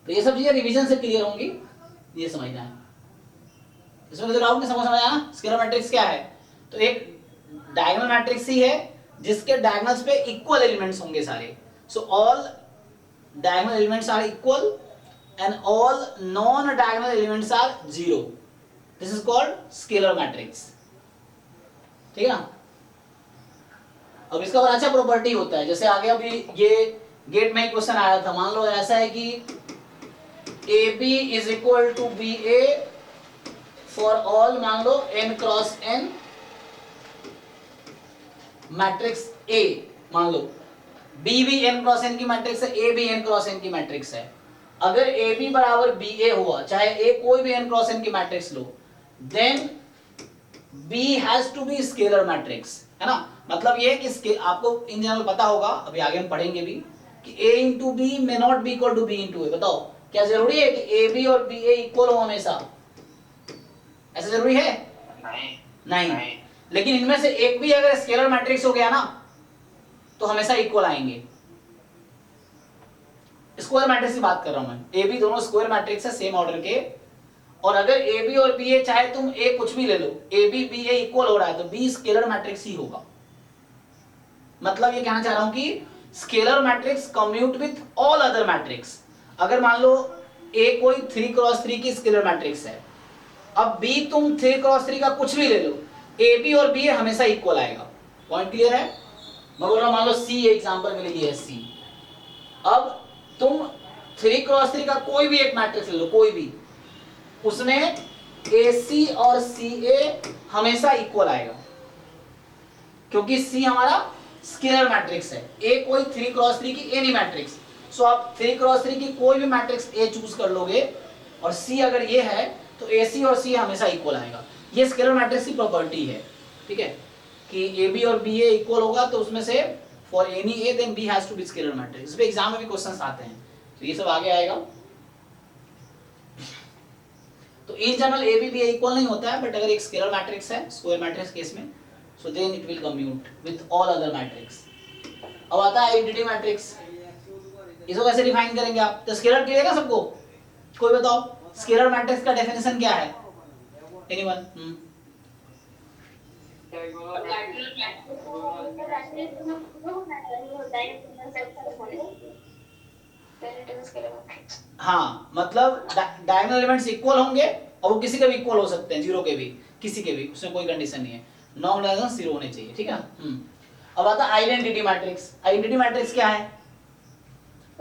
तो ये सब चीजें रिवीजन से क्लियर होंगी, ये समझना है, इसमें तो डाउट नहीं, समझ आया ना। स्केलर मैट्रिक्स क्या है? तो एक डायगोनल मैट्रिक्स ही है जिसके डायगोनल्स पे इक्वल एलिमेंट्स होंगे सारे, so all diagonal elements are equal and all non-diagonal elements are zero. This is called scalar matrix. ठीक है ना? अब इसका और अच्छा प्रॉपर्टी होता है, जैसे आगे अभी ये गेट में क्वेश्चन आया था, मान लो ऐसा है कि AB is equal to BA for all, मान लो n cross n matrix A, मान लो B भी n क्रॉस n की मैट्रिक्स है, A भी n क्रॉस n की मैट्रिक्स है। अगर AB बराबर BA हुआ, चाहे A कोई भी n क्रॉस n की मैट्रिक्स लो, then B has to be scalar matrix, है ना। मतलब ये कि आपको इन जनरल पता होगा, अभी आगे हम पढ़ेंगे भी, कि A into B may not be equal to B into A। बताओ क्या जरूरी है कि AB और BA इक्वल हो हमेशा? ऐसा जरूरी है? नहीं। लेकिन इनमें से एक भी अगर स्केलर मैट्रिक्स हो गया ना तो हमेशा इक्वल आएंगे। स्क्वायर मैट्रिक्स की बात कर रहा हूं मैं, ए बी दोनों स्क्वायर मैट्रिक्स है सेम ऑर्डर के, और अगर ए बी और बी ए चाहे तुम ए कुछ भी ले लो, A B B A equal हो रहा है तो बी स्केलर मैट्रिक्स ही होगा। मतलब ये कहना चाह रहा हूं कि scalar matrix commute with all other matrix. अगर मान लो ए कोई 3x3 की स्केलर मैट्रिक्स है, अब बी तुम 3x3 का कुछ भी ले लो, ए बी और बी ए हमेशा इक्वल आएगा। पॉइंट क्लियर है? मैं बोल रहा हूं मान लो सी एग्जांपल के लिए है सी, अब तुम 3x3 का कोई भी एक मैट्रिक्स ले लो, कोई भी, उसमें AC और CA हमेशा इक्वल आएगा, क्योंकि C हमारा स्केलर मैट्रिक्स है, A कोई 3x3 की एनी मैट्रिक्स। सो आप 3x3 की कोई भी मैट्रिक्स A चूज कर लोगे और C अगर ये है तो AC और C हमेशा इक्वल आएगा। ये स्केलर मैट्रिक्स की प्रॉपर्टी है, ठीक है, कि AB और BA इक्वल होगा तो उसमें से for any A then B has to be scalar matrix. इस पे एग्जाम में भी क्वेश्चंस आते हैं, तो ये सब आगे आएगा। तो in general A B B equal नहीं होता है, बट अगर एक स्केलर मैट्रिक्स है स्क्वायर मैट्रिक्स केस में, so then it will commute with all other matrix. अब आता है आइडेंटिटी मैट्रिक्स, इसको कैसे डिफाइन करेंगे आप? तो स्केलर क्लियर है सबको? कोई बताओ स्केलर मैट्रिक्स का डेफिनेशन क्या है? एनीवन? हाँ, मतलब डायगोनल एलिमेंट्स इक्वल होंगे और वो किसी के भी इक्वल हो सकते हैं, जीरो के भी, किसी के भी, उसमें कोई कंडीशन नहीं है, नॉन डायगोनल जीरो होने चाहिए, ठीक है। अब आता है आइडेंटिटी मैट्रिक्स। आइडेंटिटी मैट्रिक्स क्या है?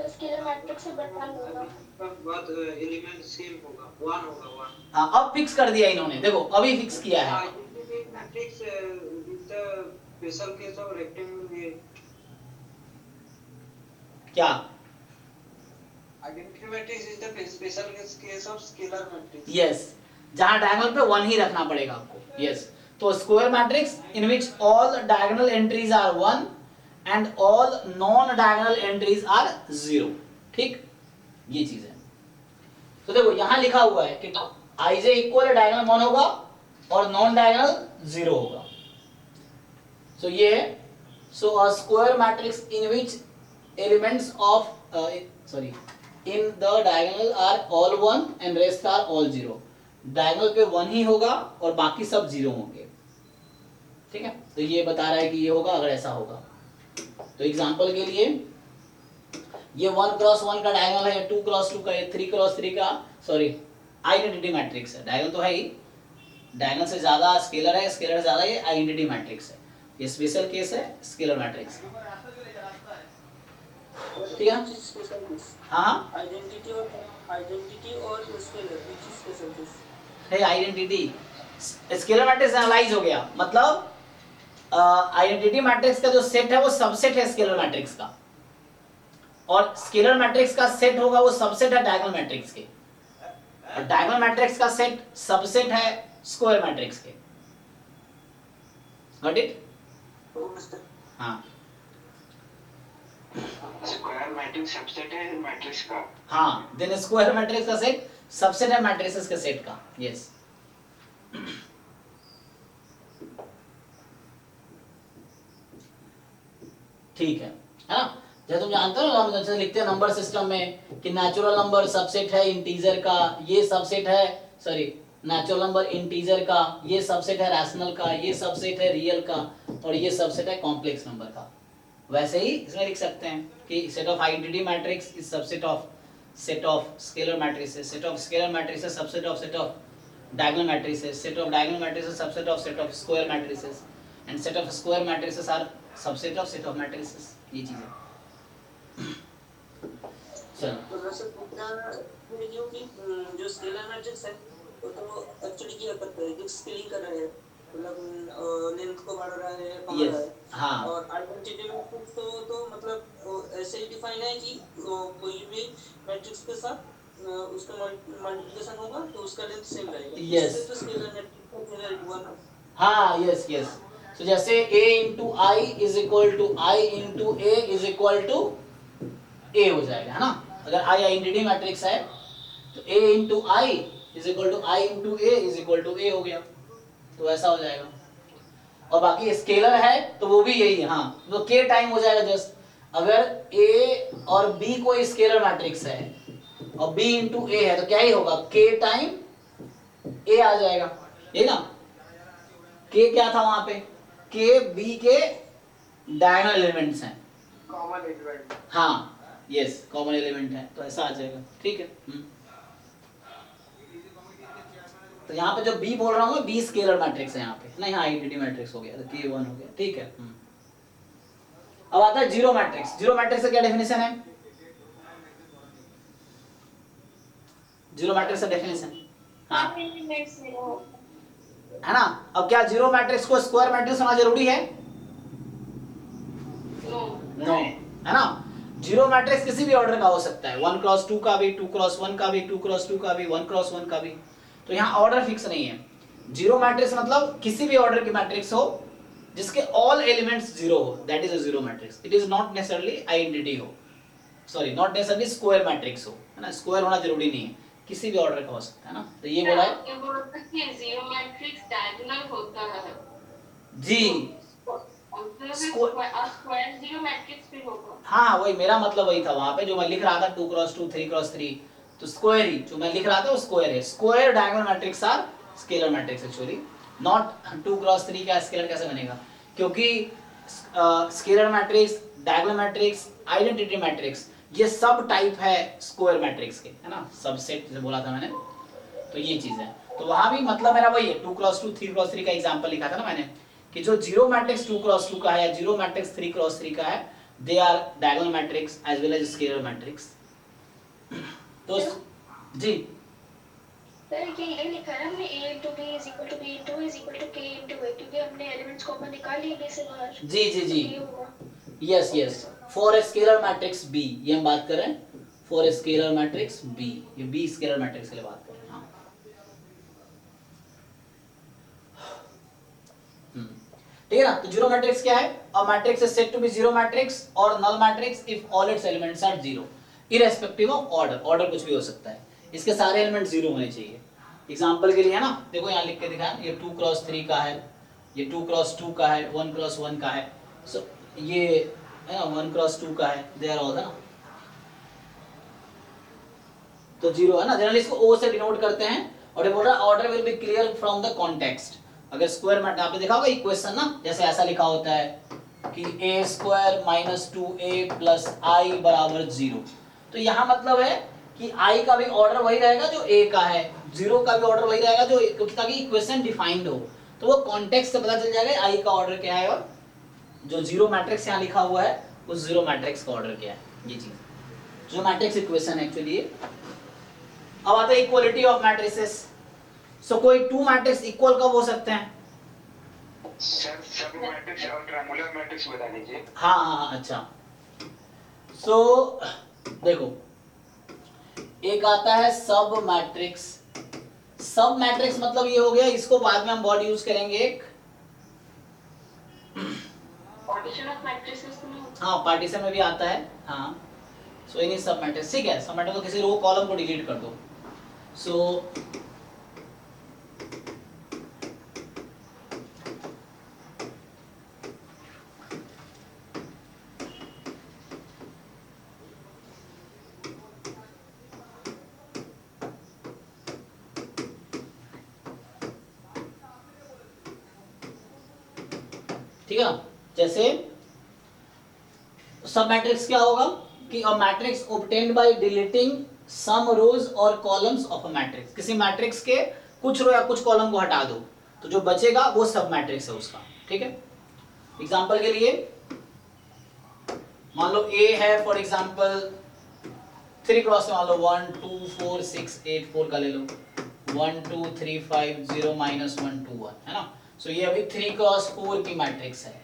स्केलर मैट्रिक्स से बटन होगा, बाद एलिमेंट सेम होगा, 1 होगा 1। हाँ, अब फिक्स कर दिया इन्होंने, देखो अभी फिक्स किया है। Identity matrix is the special case of rectangle. क्या? Identity matrix is the special case of scalar matrix. Yes, जहां डायगोनल पे 1 ही रखना पड़ेगा आपको। यस, तो square matrix in which all diagonal entries are 1 and all non diagonal entries are 0, ठीक, ये चीज है। तो देखो यहां लिखा हुआ है कि ij इक्वल है डायगोनल 1 होगा और नॉन डायगोनल 0 होगा। सो ये है, so a square matrix in which elements of in the diagonal are all 1 and rest are all 0। Diagonal पे 1 ही होगा और बाकी सब 0 होंगे, ठीक है। तो ये बता रहा है कि ये होगा अगर ऐसा होगा। तो एग्जांपल के लिए ये 1 क्रॉस 1 का डायगोनल है, 2 क्रॉस 2 का, 3 क्रॉस 3 का, सॉरी आइडेंटिटी मैट्रिक्स है। डायगोनल तो है ही, डायगोनल से ज्यादा स्केलर है, स्केलर से ज्यादा ये आइडेंटिटी मैट्रिक्स है। ये स्पेशल केस है स्केलर मैट्रिक्स, ठीक है। हाँ, आइडेंटिटी और scalar which is special case? है आइडेंटिटी स्केलर मैट्रिक्स एनालाइज हो गया, मतलब आइडेंटिटी मैट्रिक्स का जो सेट है वो सबसेट है स्केलर मैट्रिक्स का, और स्केलर मैट्रिक्स का सेट होगा वो सबसेट है डायगोनल मैट्रिक्स के, और डायगोनल मैट्रिक्स का सेट सबसेट है स्क्वायर मैट्रिक्स के। Got it? हाँ स्क्वायर मैट्रिक्स सबसेट है मैट्रिक्स का। हाँ, देन स्क्वायर मैट्रिक्स का सेट सबसेट है मैट्रिसेस के सेट का। यस, ठीक है ना। जैसे तुम जानते हो हम जैसे लिखते हैं नंबर सिस्टम में कि नेचुरल नंबर सबसेट है इंटीजर का, ये सबसेट है, सॉरी नेचुरल नंबर इंटीजर का, ये सबसेट है रैशनल का, ये सबसेट है रियल का, और ये सबसेट है कॉम्प्लेक्स नंबर का। वैसे ही इसमें लिख सकते हैं कि set of identity matrix is subset of set of scalar matrices, set of scalar matrices subset of set of diagonal matrices, set of diagonal matrices subset of set of square matrices, and set of square matrices are subset of set of matrices, ये चीज है। चलो तो मैं sir पूछना क्यों कि जो स्केलर मैट्रिक्स है वो तो एक्चुअली क्या करता है कि स्केलिंग कर रहा है, मतलब लेंथ को बढ़ा रहा है, कम रहा है। हाँ और आइडेंटिटी मैट्रिक्स तो मतलब ऐसे ही डिफाइन है कि कोई भी मैट्रिक्स के साथ उसका मल्टीप्लिकेशन होगा तो उसका लेंथ सेम रहेगा। Yes. इससे तो स्केलर मैट्रिक्स का जनरल हुआ ना। हाँ यस यस। तो जैसे a into I is equal to I into A is equal to A हो जाएगा, है ना। अगर आई आइडेंटिटी मैट्रिक्स है तो a into I is equal to I into A is equal to A हो गया, तो ऐसा हो जाएगा। और बाकी स्केलर है तो वो भी यही है, हाँ तो k टाइम हो जाएगा जस्ट। अगर a और b कोई स्केलर मैट्रिक्स है और b इंटू ए है तो क्या ही होगा, k टाइम a आ जाएगा, ये ना। k क्या था वहां पे, k b के डायगोनल एलिमेंट्स हैं, कॉमन एलिमेंट। हाँ यस कॉमन एलिमेंट है, तो ऐसा आ जाएगा, ठीक है। तो यहाँ पे जो b बोल रहा हूँ मैं, b स्केलर मैट्रिक्स है यहाँ पे, नहीं हाँ आइडेंटिटी मैट्रिक्स हो गया, तो k1 हो गया, ठीक है। अब आता है जीरो मैट्रिक्स। जीरो मैट्रिक्स का क्या डेफिनेशन है, जीरो मैट्रिक्स का डेफिनेशन हाँ है ना। अब क्या जीरो मैट्रिक्स को स्क्वायर मैट्रिक्स होना जरूरी है, नो है ना। जीरो मैट्रिक्स किसी भी ऑर्डर का हो सकता है, 1 क्रॉस 2 का भी, 2 क्रॉस 1 का भी, 2 क्रॉस 2 का भी, 1 क्रॉस 1 का भी, तो यहाँ ऑर्डर फिक्स नहीं है। जीरो मैट्रिक्स मतलब किसी भी ऑर्डर की मैट्रिक्स हो जिसके ऑल एलिमेंट्स जीरो हो, that is a zero matrix. It is not necessarily identity हो, sorry not necessarily square matrix हो, है ना। स्क्वायर होना जरूरी नहीं है, किसी भी ऑर्डर का हो सकता है ना। तो ये बोला है जीरो मैट्रिक्स डायगोनल होता है जी, स्क्वायर जीरो मैट्रिक्स भी होगा। हाँ वही मेरा मतलब वही था वहां पे जो मैं लिख रहा था 2 क्रॉस 2 3 क्रॉस 3, तो स्क्वायर ही जो मैं लिख रहा था वो स्क्वायर है। Square diagonal matrix are scalar matrix actually, not 2 cross 3 का स्केलर कैसे बनेगा, क्योंकि scalar matrix, diagonal matrix, identity matrix ये सब टाइप है स्क्वायर मैट्रिक्स के, है ना, सबसेट जैसे बोला था मैंने, तो ये चीज है। तो वहां भी मतलब मेरा वही है, 2 क्रॉस 2 3 क्रॉस 3 का एग्जांपल लिखा था ना मैंने, कि जो जीरो मैट्रिक्स 2 क्रॉस 2 का है या जीरो मैट्रिक्स 3 क्रॉस 3 का है, they are diagonal matrix as well as scalar matrix. तो जी सर ये लिखा है हमने a into b is equal to b into a is equal to k into a, क्योंकि हमने एलिमेंट्स कॉमन निकाल लिए b से बाहर। जी जी जी ये होगा। Yes yes, for scalar matrix b, ये हम बात कर रहे हैं फॉर स्केलर मैट्रिक्स b, ये b स्केलर मैट्रिक्स के लिए बात कर रहे हैं। हाँ ठीक है ना। तो जीरो मैट्रिक्स क्या है, a matrix is said to be zero matrix or null matrix if all its elements are zero irrespective of order. Order कुछ भी हो सकता है, इसके सारे एलिमेंट जीरो होने चाहिए। एग्जांपल के लिए है ना, देखो यहाँ लिख के दिखाया, ये 2 क्रॉस 3 का है, ये 2 क्रॉस 2 का है, 1 क्रॉस 1 का है, सो ये है ना 1 क्रॉस 2 का है, दे आर ऑल, है ना, तो जीरो है ना। जनरली इसको ओ से डिनोट करते हैं, और ये बोल रहा है order will be clear from the context. अगर स्क्वायर मैट्रिक्स आपने देखा होगा इक्वेशन ना, जैसे ऐसा लिखा होता है कि a square minus 2a plus I बराबर 0, तो यहाँ मतलब है कि i का भी ऑर्डर वही रहेगा जो a का है, 0 का भी ऑर्डर वही रहेगा जो, क्योंकि ताकि इक्वेशन डिफाइंड हो, तो वो कॉन्टेक्स्ट से पता चल जाएगा i का ऑर्डर क्या है और जो जीरो मैट्रिक्स यहाँ लिखा हुआ है उस जीरो मैट्रिक्स का ऑर्डर क्या है, ये चीज जो मैट्रिक्स इक्वेशन है एक्चुअली। अब आता है इक्वलिटी ऑफ मैट्रिसेस। सो कोई 2 मैट्रिक्स इक्वल कब हो सकते हैं, सर सब मैट्रिक्स और ट्रायंगुलर मैट्रिक्स बता दीजिए। हाँ हाँ हाँ अच्छा। सो देखो एक आता है सब मैट्रिक्स। सब मैट्रिक्स मतलब ये हो गया, इसको बाद में हम वर्ड यूज करेंगे एक, पार्टीशन ऑफ मैट्रिसेस में। हाँ पार्टीशन में भी आता है, हाँ। सो इन सब मैट्रिक्स, ठीक है, सब मैट्रिक्स तो किसी रो कॉलम को डिलीट कर दो। सो ठीक है ना, जैसे सब मैट्रिक्स क्या होगा कि a matrix obtained by deleting some rows or columns of a matrix. किसी मैट्रिक्स के कुछ रो या कुछ कॉलम को हटा दो तो जो बचेगा वो सब मैट्रिक्स है उसका, ठीक है। एग्जांपल के लिए मान लो A है फॉर एग्जांपल 3 क्रॉस में मान लो 1 2 4 6 8 4 का ले लो 1 2 3 5 0 -1 2 1 है ना। सो ये अभी 3 क्रॉस 4 की मैट्रिक्स है।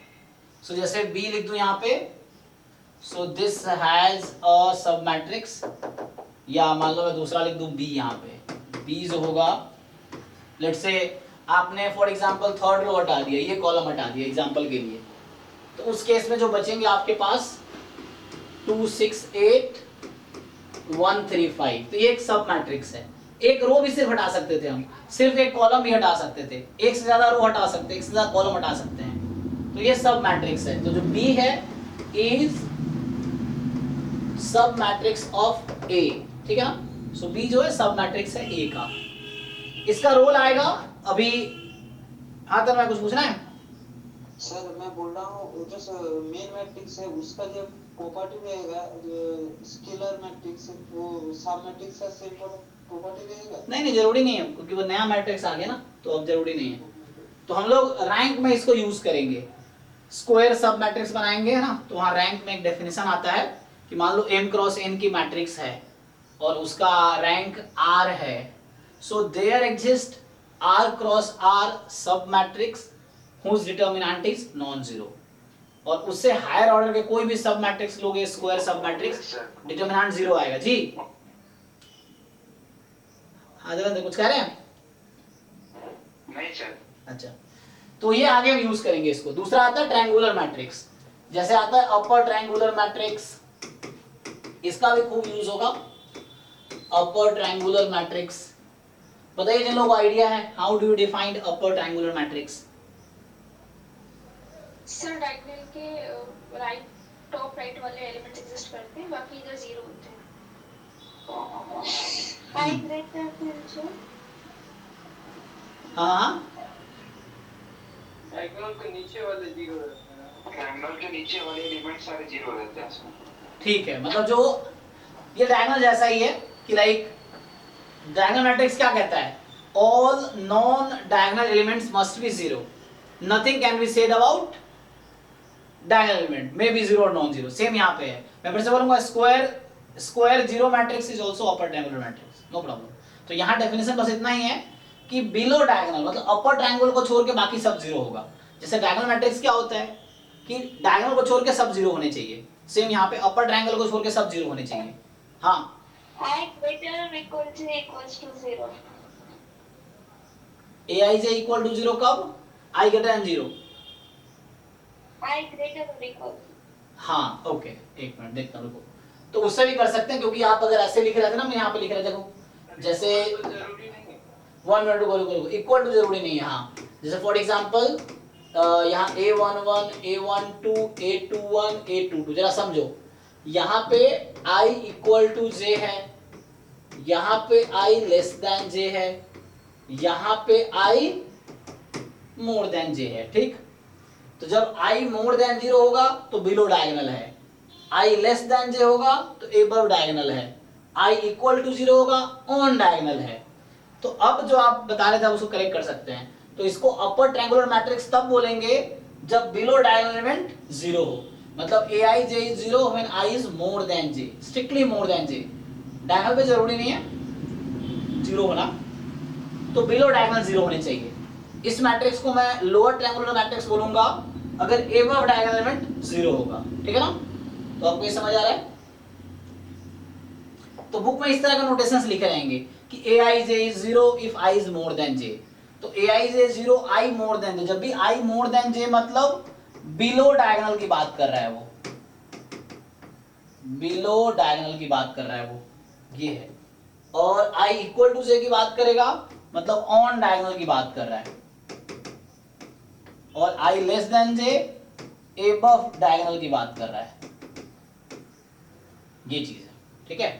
सो जैसे B लिख दूं यहाँ पे, सो दिस हैज अ सब मैट्रिक्स, या मान लो मैं दूसरा लिख दूं B यहाँ पे। B जो होगा, लेट्स से आपने फॉर एग्जांपल थर्ड रो हटा दिया, ये कॉलम हटा दिया एग्जांपल के लिए, तो उस केस में जो बचेंगे आपके पास 2 6 8 1 3 5, तो ये एक सब मैट्रिक्स है। एक रो भी सिर्फ हटा सकते थे हम, सिर्फ एक कॉलम भी हटा सकते थे, एक से ज्यादा रो हटा सकते, एक से ज्यादा कॉलम हटा सकते हैं, तो ये सब मैट्रिक्स है। तो जो B है इज सब मैट्रिक्स ऑफ A, ठीक है ना। सो B जो है सब मैट्रिक्स है A का। इसका रोल आएगा अभी, हाँ तो मैं कुछ पूछना है सर मैं बोल रहा हूँ जो मेन मैट्रिक्स है उसका जो प्रॉपर्टी रहेगा, जो स्केलर मैट्रिक्स वो सब मैट्रिक्स का सेम प्रॉपर्टी रहेगा? नहीं जरूरी नहीं है, क्योंकि वो नया मैट्रिक्स आ गया ना, तो अब जरूरी नहीं है। तो हम लोग रैंक में इसको यूज करेंगे, स्क्वायर सब मैट्रिक्स बनाएंगे है ना, तो वहाँ रैंक में एक डेफिनेशन आता है कि मान लो m क्रॉस n की मैट्रिक्स है और उसका रैंक r है, so there exist r cross r submatrix whose determinant is non-zero, और उससे हायर ऑर्डर के कोई भी सब मैट्रिक्स लोगे स्क्वायर सब मैट्रिक्स, डिटरमिनेंट 0 आएगा। जी हाँ देवेंद्र कुछ कह रहे हैं? नहीं सर। अच्छा, तो ये आगे हम यूज करेंगे इसको। दूसरा आता है ट्रायंगुलर मैट्रिक्स, जैसे आता है अपर ट्रायंगुलर मैट्रिक्स, इसका भी खूब यूज होगा। अपर ट्रायंगुलर मैट्रिक्स बताइए जिन लोगों को आइडिया है, how do you define upper triangular matrix? Sir diagonal के राइट टॉप राइट वाले एलिमेंट्स एग्जिस्ट करते हैं, बाकी इधर जीरो होते हैं। आई ग्रेटर देन जो हाँ डायगोनल के नीचे वाले जीरो रहते हैं, ट्रायंगल के नीचे वाले एलिमेंट सारे जीरो रहते हैं इसमें। ठीक है, मतलब जो ये डायगोनल जैसा ही है कि लाइक डायगोनल मैट्रिक्स क्या कहता है, all non diagonal elements must be zero, nothing can be said about diagonal element may be zero और नॉन जीरो। सेम यहाँ पे है, मैं फिर से बोलूंगा square zero matrix is also upper triangular matrix, no problem. तो यहाँ डेफिनेशन बस इतना ही है कि बिलो डायगोनल मतलब अपर ट्रायंगल को छोड़ के बाकी सब जीरो होगा। जैसे डायगोनल मैट्रिक्स क्या होता है कि डायगोनल को छोड़ के सब जीरो होने चाहिए, सेम यहाँ पे अपर ट्रायंगल को छोड़ के सब जीरो होने चाहिए। हाँ आई ग्रेटर और equals to 0। aij equal to 0 कब? i greater than 0। I greater और इक्वल। हाँ ओके, एक मिनट देखता हूँ रुको। तो उससे भी कर सकते हैं, क्योंकि आप अगर ऐसे लिख रहे थे ना, मैं यहाँ पे लिख रहा था देखो, जैसे जरूरी नहीं है। 1 मिनट रुको, इक्वल टू जरूरी नहीं है। हाँ जैसे फॉर एग्जांपल यहाँ a11 a12 a21 a22, जरा समझो, यहाँ पे i इक्वल टू j है, यहाँ पे i लेस देन j है, यहाँ पे i मोर देन j है, ठीक। तो जब i मोर देन 0 होगा तो बिलो डायगोनल है, i लेस देन j होगा तो अबव डायगोनल है, i इक्वल टू 0 होगा ऑन डायगोनल है। तो अब जो आप बता रहे थे आप उसको करेक्ट कर सकते हैं। तो इसको अपर ट्रायंगुलर मैट्रिक्स तब बोलेंगे जब बिलो डायगोनल एलिमेंट 0 हो, मतलब aij is 0 when i is more than j, strictly more than j। Diagonal पे जरूरी नहीं है 0 होना, तो बिलो डायगोनल 0 होने चाहिए। इस मैट्रिक्स को मैं लोअर ट्रायंगुलर मैट्रिक्स बोलूंगा अगर अबव डायगोनल एलिमेंट 0 होगा, ठीक है ना। तो आपको ये समझ आ रहा है? तो बुक में इस तरह का नोटेशंस लिखे रहेंगे कि aij is 0 if i is more than j। तो aij is 0 i more than j, जब भी i more than j मतलब बिलो डायगोनल की बात कर रहा है वो, बिलो डायगोनल की बात कर रहा है वो, ये है। और i इक्वल टू j की बात करेगा मतलब ऑन डायगोनल की बात कर रहा है, और i less than j above diagonal की बात कर रहा है, ये चीज है, ठीक है।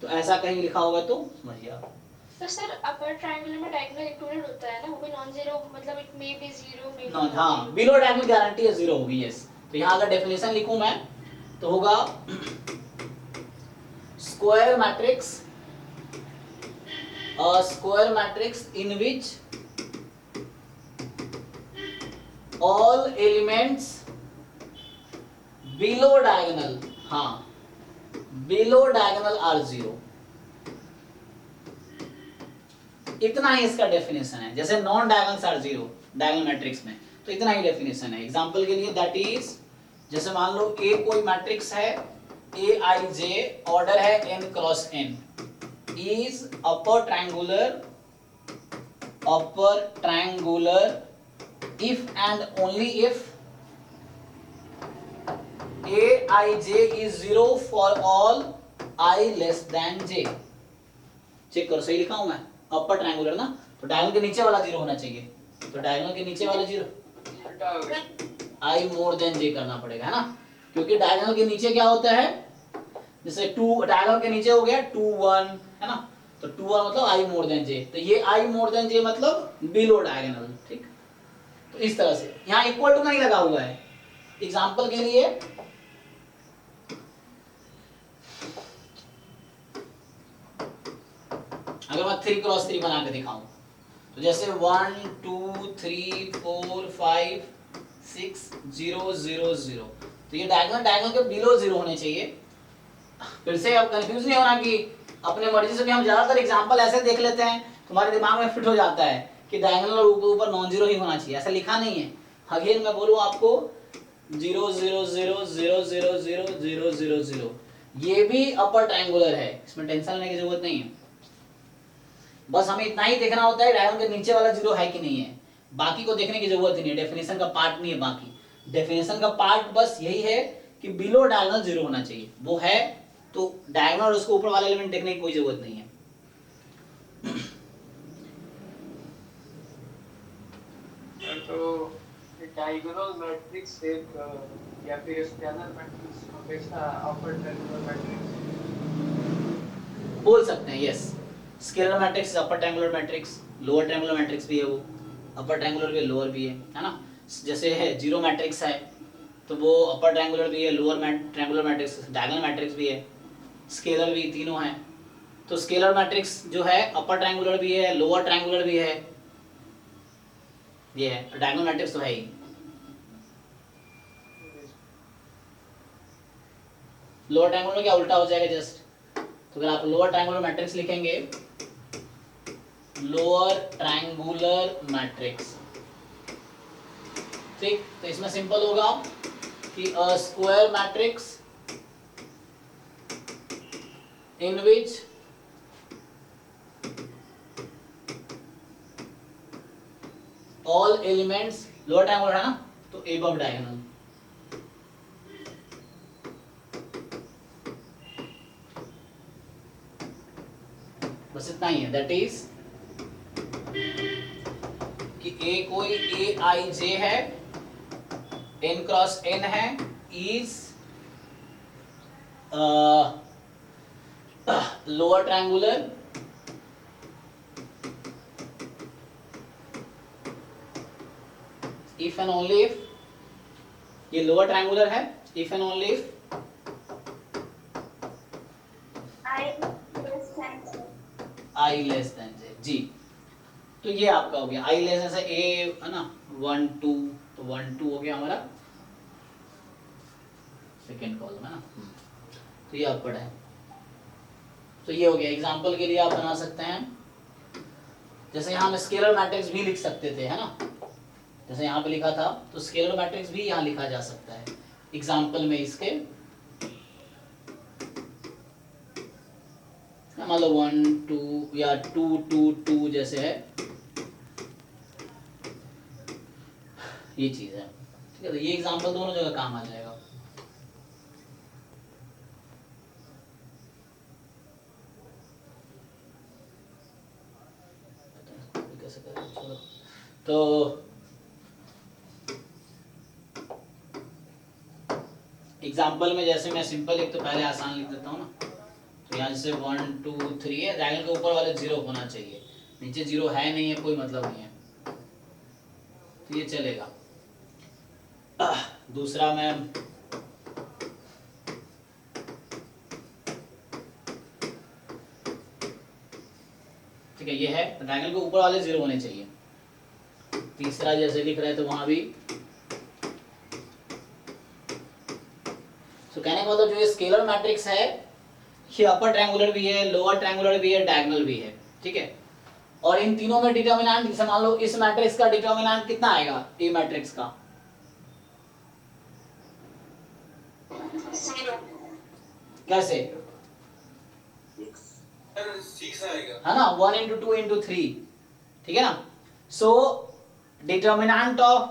तो ऐसा कहीं लिखा होगा तो समझिए आप। तो सर अपर ट्रायंगल में डायगोनल इंक्लूडेड होता है ना, वो भी नॉन जीरो, मतलब it may be 0 may be. हाँ बिलो डायगोनल गारंटी है 0 होगी, यस। तो यहाँ अगर डेफिनेशन लिखूं मैं तो होगा square matrix, a square matrix in which all elements below diagonal हाँ, बिलो डायगोनल आर 0, इतना ही इसका डेफिनेशन है। जैसे non diagonals are 0 diagonal matrix में, तो इतना ही डेफिनेशन है। एग्जांपल के लिए दैट इज, जैसे मान लो ए कोई मैट्रिक्स है, ए आई जे, ऑर्डर है n cross n, is upper triangular if and only if aij is 0 for all I less than j। Check करो सही लिखा हूं मैं, अपर ट्रायंगुलर ना, तो डायगोनल के नीचे वाला 0 होना चाहिए, तो डायगोनल के नीचे वाला 0 उल्टा हो गया। I more than j करना पड़ेगा, है ना, क्योंकि डायगोनल के नीचे क्या होता है, जैसे 2 डायगोनल के नीचे हो गया 2 1, है ना, तो 2 1 मतलब I more than j, तो ये I more than j मतलब बिलो डायगोनल, ठीक। तो इस तरह से यहाँ इक्वल टू नहीं लगा हुआ है। एग्जांपल के लिए अगर मैं 3 क्रॉस 3 बना के दिखाऊं, तो जैसे 1 2 3 4 5 6 0 0 0, तो ये डायगोनल के बिलो 0 होने चाहिए। फिर से अब कंफ्यूज नहीं होना कि अपने मर्जी से भी हम ज्यादातर एग्जांपल ऐसे देख लेते हैं, तुम्हारे दिमाग में फिट हो जाता है कि डायगोनल और ऊपर नॉन जीरो ही होना चाहिए, ऐसा लिखा नहीं है। अगेन मैं बोलूं आपको 0 0 0 0 0 0 0 0 0, ये भी अपर ट्रायंगुलर है, इसमें टेंशन लेने की जरूरत नहीं है। बस हमें इतना ही देखना होता है डायगोनल के नीचे वाला 0 है कि नहीं है, बाकी को देखने की जरूरत ही नहीं है, डेफिनेशन का पार्ट नहीं है। बाकी डेफिनेशन का पार्ट बस यही है कि बिलो डायगोनल 0 होना चाहिए, वो है तो डायगोनल और उसको ऊपर वाला एलिमेंट देखने की कोई जरूरत नहीं है। तो डायगोनल मैट्रिक्स एक या फिर स्केलर मैट्रिक्स हमेशा अपर ट्रायंगुलर मैट्रिक्स बोल सकते हैं, यस। स्केलर मैट्रिक्स अपर triangular matrix, lower triangular matrix भी है, वो अपर ट्रायंगुलर भी है, लोअर भी है ना। जैसे है जीरो मैट्रिक्स है तो वो अपर ट्रायंगुलर भी है, lower triangular matrix, diagonal matrix भी है, स्केलर भी, तीनों हैं। तो स्केलर मैट्रिक्स जो है अपर ट्रायंगुलर भी है, लोअर ट्रायंगुलर भी है, ये है। डायगोनल मैट्रिक्स तो है ही। लोअर ट्रायंगुलर में क्या उल्टा हो जाएगा जस्ट, तो अगर आप लोअर ट्रायंगुलर मैट्रिक्स लिखेंगे, लोअर ट्रायंगुलर मैट्रिक्स, ठीक, तो इसमें सिंपल होगा कि अ square matrix in which all elements lower triangular है ना, तो above diagonal, बस इतना ही है। दैट इज कि A कोई Aij है, n क्रॉस n है, is lower triangular if and only if, ये lower triangular है if and only if I less than j, जी। तो ये आपका हो गया I less than से A है ना 1 2, तो 1 2 हो गया हमारा सेकेंड कॉलम, है ना, तो ये आपका है। तो ये हो गया। एग्जाम्पल के लिए आप बना सकते हैं, जैसे यहाँ हम स्केलर मैट्रिक्स भी लिख सकते थे, है ना, जैसे यहाँ पे लिखा था, तो स्केलर मैट्रिक्स भी यहाँ लिखा जा सकता है एग्जाम्पल में इसके। मान लो 1 2 या 2 2 2 जैसे है, ये चीज है, ठीक है। तो ये एग्जाम्पल दोनों जगह काम आ जाएगा। तो एग्जाम्पल में जैसे मैं सिंपल एक तो पहले आसान लिख देता हूँ ना, तो यहाँ जैसे 1 2 3 है, डायगोनल के ऊपर वाले 0 होना चाहिए, नीचे 0 है नहीं है, कोई मतलब नहीं है, तो ये चलेगा। दूसरा मैं ठीक है, ये है, डायगोनल के ऊपर वाले 0 होने चाहिए। तीसरा जैसे लिख रहे हैं तो वहां भी कहने का मतलब जो ये स्केलर मैट्रिक्स है ये अपर ट्रायंगुलर भी है, लोअर ट्रायंगुलर भी है, डायगोनल भी है, ठीक है। और इन तीनों में डिटर्मिनेंट, जैसे मान लो इस मैट्रिक्स का डिटर्मिनेंट कितना आएगा, ए मैट्रिक्स का, कैसे, है ना, 1 into 2 into 3, ठीक है ना। So determinant of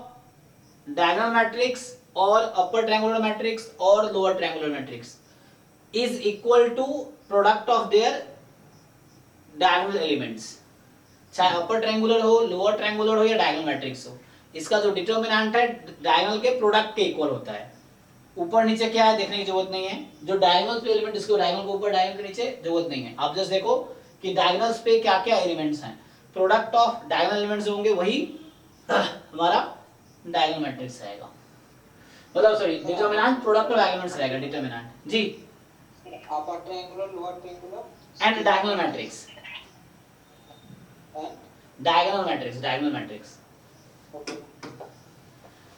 diagonal matrix और अपर ट्रायंगुलर मैट्रिक्स और lower triangular matrix is equal to product of their diagonal elements, चाहे अपर ट्रायंगुलर हो, लोअर ट्रायंगुलर हो या डायगोनल मैट्रिक्स हो, इसका जो डिटर्मिनेंट है डायगोनल के प्रोडक्ट के इक्वल होता है। ऊपर नीचे क्या है देखने की जरूरत नहीं है, जो डायगोनल पे एलिमेंट इसको डायगोनल के ऊपर डायगोनल के नीचे जरूरत नहीं है। आप जस्ट देखो कि डायगोनल्स पे क्या क्या एलिमेंट्स हैं, प्रोडक्ट ऑफ डायगोनल एलिमेंट्स होंगे वही हमारा डायगोनल मैट्रिक्स रहेगा, मतलब sorry determinant product of elements रहेगा, डिटर्मिनेंट जी, upper triangular, lower triangular and diagonal matrix, diagonal matrix, diagonal matrix.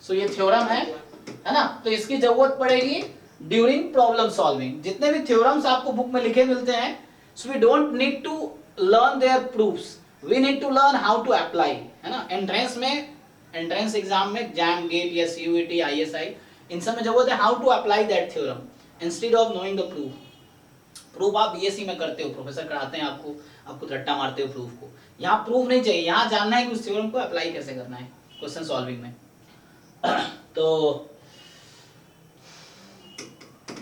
So ये थ्योरम है ना, तो इसकी जरूरत पड़ेगी ड्यूरिंग प्रॉब्लम सॉल्विंग। जितने भी थ्योरम्स आपको बुक में लिखे मिलते हैं, so we don't need to learn their proofs, we need to learn how to apply, है ना। एंट्रेंस में, एंट्रेंस एग्जाम में, जैम, गेट या सीयूईटी, आईएसआई, इन सब में जरूरत है how to apply that theorem instead of knowing the proof. Proof आप बीएससी में करते हो, प्रोफेसर कराते हैं आपको रट्टा मारते हो प्रूफ को, यहाँ प्रूफ नहीं चाहिए, यहाँ जानना है कि उस थ्योरम को अप्लाई कैसे करना है क्वेश्चन सॉल्विंग में। तो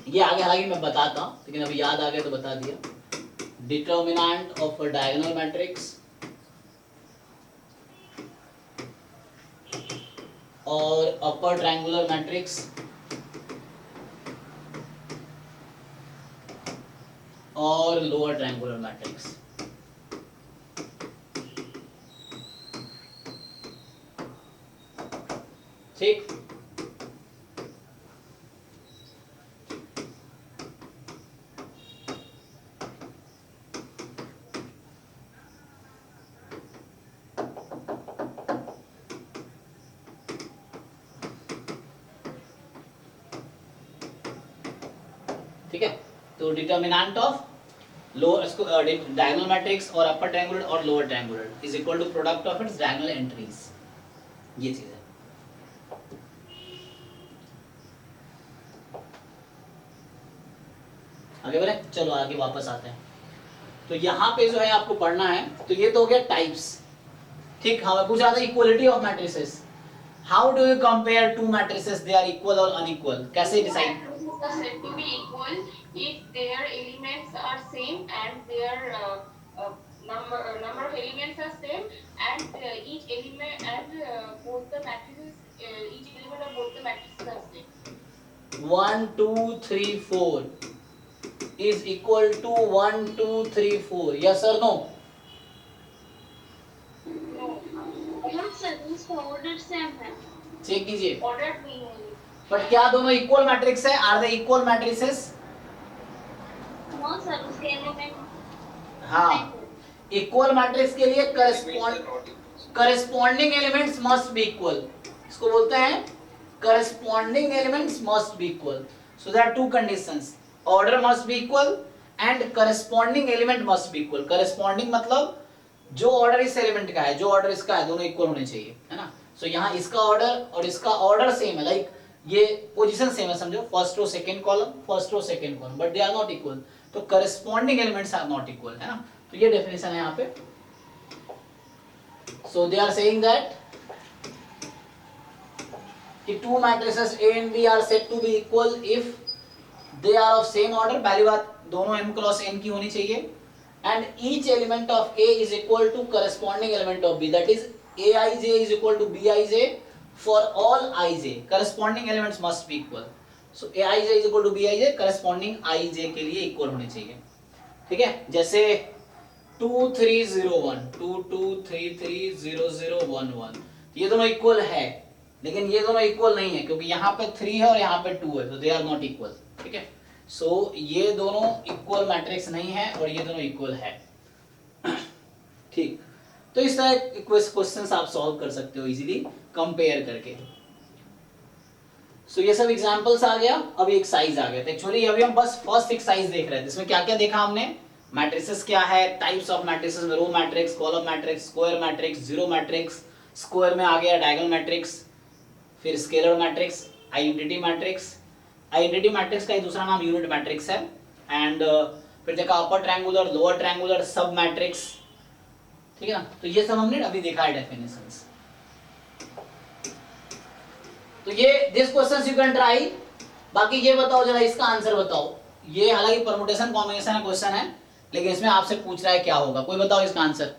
ये आगे हालांकि मैं बताता हूं, लेकिन अभी याद आ गया तो बता दिया। Determinant of a diagonal matrix और अपर ट्रायंगुलर मैट्रिक्स और लोअर ट्रायंगुलर मैट्रिक्स, ठीक। ठीक है, तो determinant of lower diagonal matrix और अपर ट्रायंगुलर और lower triangular is equal to product of its diagonal entries, ये चीज है। आगे बढ़े, चलो आगे वापस आते हैं। तो यहाँ पे जो है आपको पढ़ना है, तो ये तो हो गया टाइप्स, ठीक। हमें पूछा था equality of matrices, how do you compare two matrices, they are equal और अनइक्वल, कैसे decide? Said to be equal if their elements are same and their number of elements are same and each element and both the matrices each element of both the matrices are same. 1 2 3 4 is equal to 1 2 3 4, yes or no? No. Yes sir, इसका order same है. Check कीजिए, Order नहीं है. But क्या दोनों equal matrix है? Are they equal matrices? No sir, उसके element. हाँ, इक्वल मैट्रिक्स के लिए corresponding elements must be equal, इसको बोलते हैं corresponding elements must be equal. So there are two conditions, order must be equal and corresponding element must be equal. Corresponding मतलब जो order इस एलिमेंट का है, जो ऑर्डर इसका है, दोनों इक्वल होने चाहिए, है ना। सो यहाँ इसका ऑर्डर और इसका ऑर्डर सेम है, लाइक ये पोजीशन सेम है, समझो first row second column, first row second column, but they are not equal, तो corresponding elements are not equal, है ना। तो ये डेफिनेशन है यहाँ पे। So they are saying that कि two matrices A and B are said to be equal if they are of same order, पहली बात दोनों m क्रॉस n की होनी चाहिए, and each element of A is equal to corresponding element of B, that is Aij is equal to Bij for all ij, corresponding elements must be equal. So Aij is equal to Bij, corresponding ij के लिए equal होने चाहिए, ठीक है। जैसे 2 3 0 1 2 2 3 3 0 0 1 1, ये दोनों equal है, लेकिन ये दोनों इक्वल नहीं है क्योंकि यहाँ पे 3 है और यहाँ पे 2 है, तो दे आर नॉट इक्वल, ठीक है। सो ये दोनों इक्वल मैट्रिक्स नहीं है और ये दोनों इक्वल है, ठीक। तो इस तरह क्वेश्चंस आप सॉल्व कर सकते हो इजीली कंपेयर करके। सो ये सब एग्जांपल्स आ गया, अभी एक साइज आ गया। तो एक्चुअली अभी हम बस फर्स्ट एक साइज देख रहे हैं, जिसमें क्या क्या देखा हमने, मैट्रिसेस क्या है, टाइप्स ऑफ मैट्रिसेस में row matrix, column matrix, square matrix, zero matrix, square में आ गया डायगोनल मैट्रिक्स, फिर scalar matrix, identity matrix. Identity matrix का एक दूसरा नाम यूनिट मैट्रिक्स है। एंड फिर देखा अपर ट्रायंगुलर, लोअर ट्रायंगुलर, सब मैट्रिक्स, ठीक है ना। तो ये सब हमने अभी देखा है डेफिनेशंस। तो ये this questions you can try. बाकी ये बताओ जरा, इसका आंसर बताओ। ये हालांकि परमुटेशन कॉम्बिनेशन का क्वेश्चन है, लेकिन इसमें आपसे पूछ रहा है क्या होगा, कोई बताओ इसका आंसर।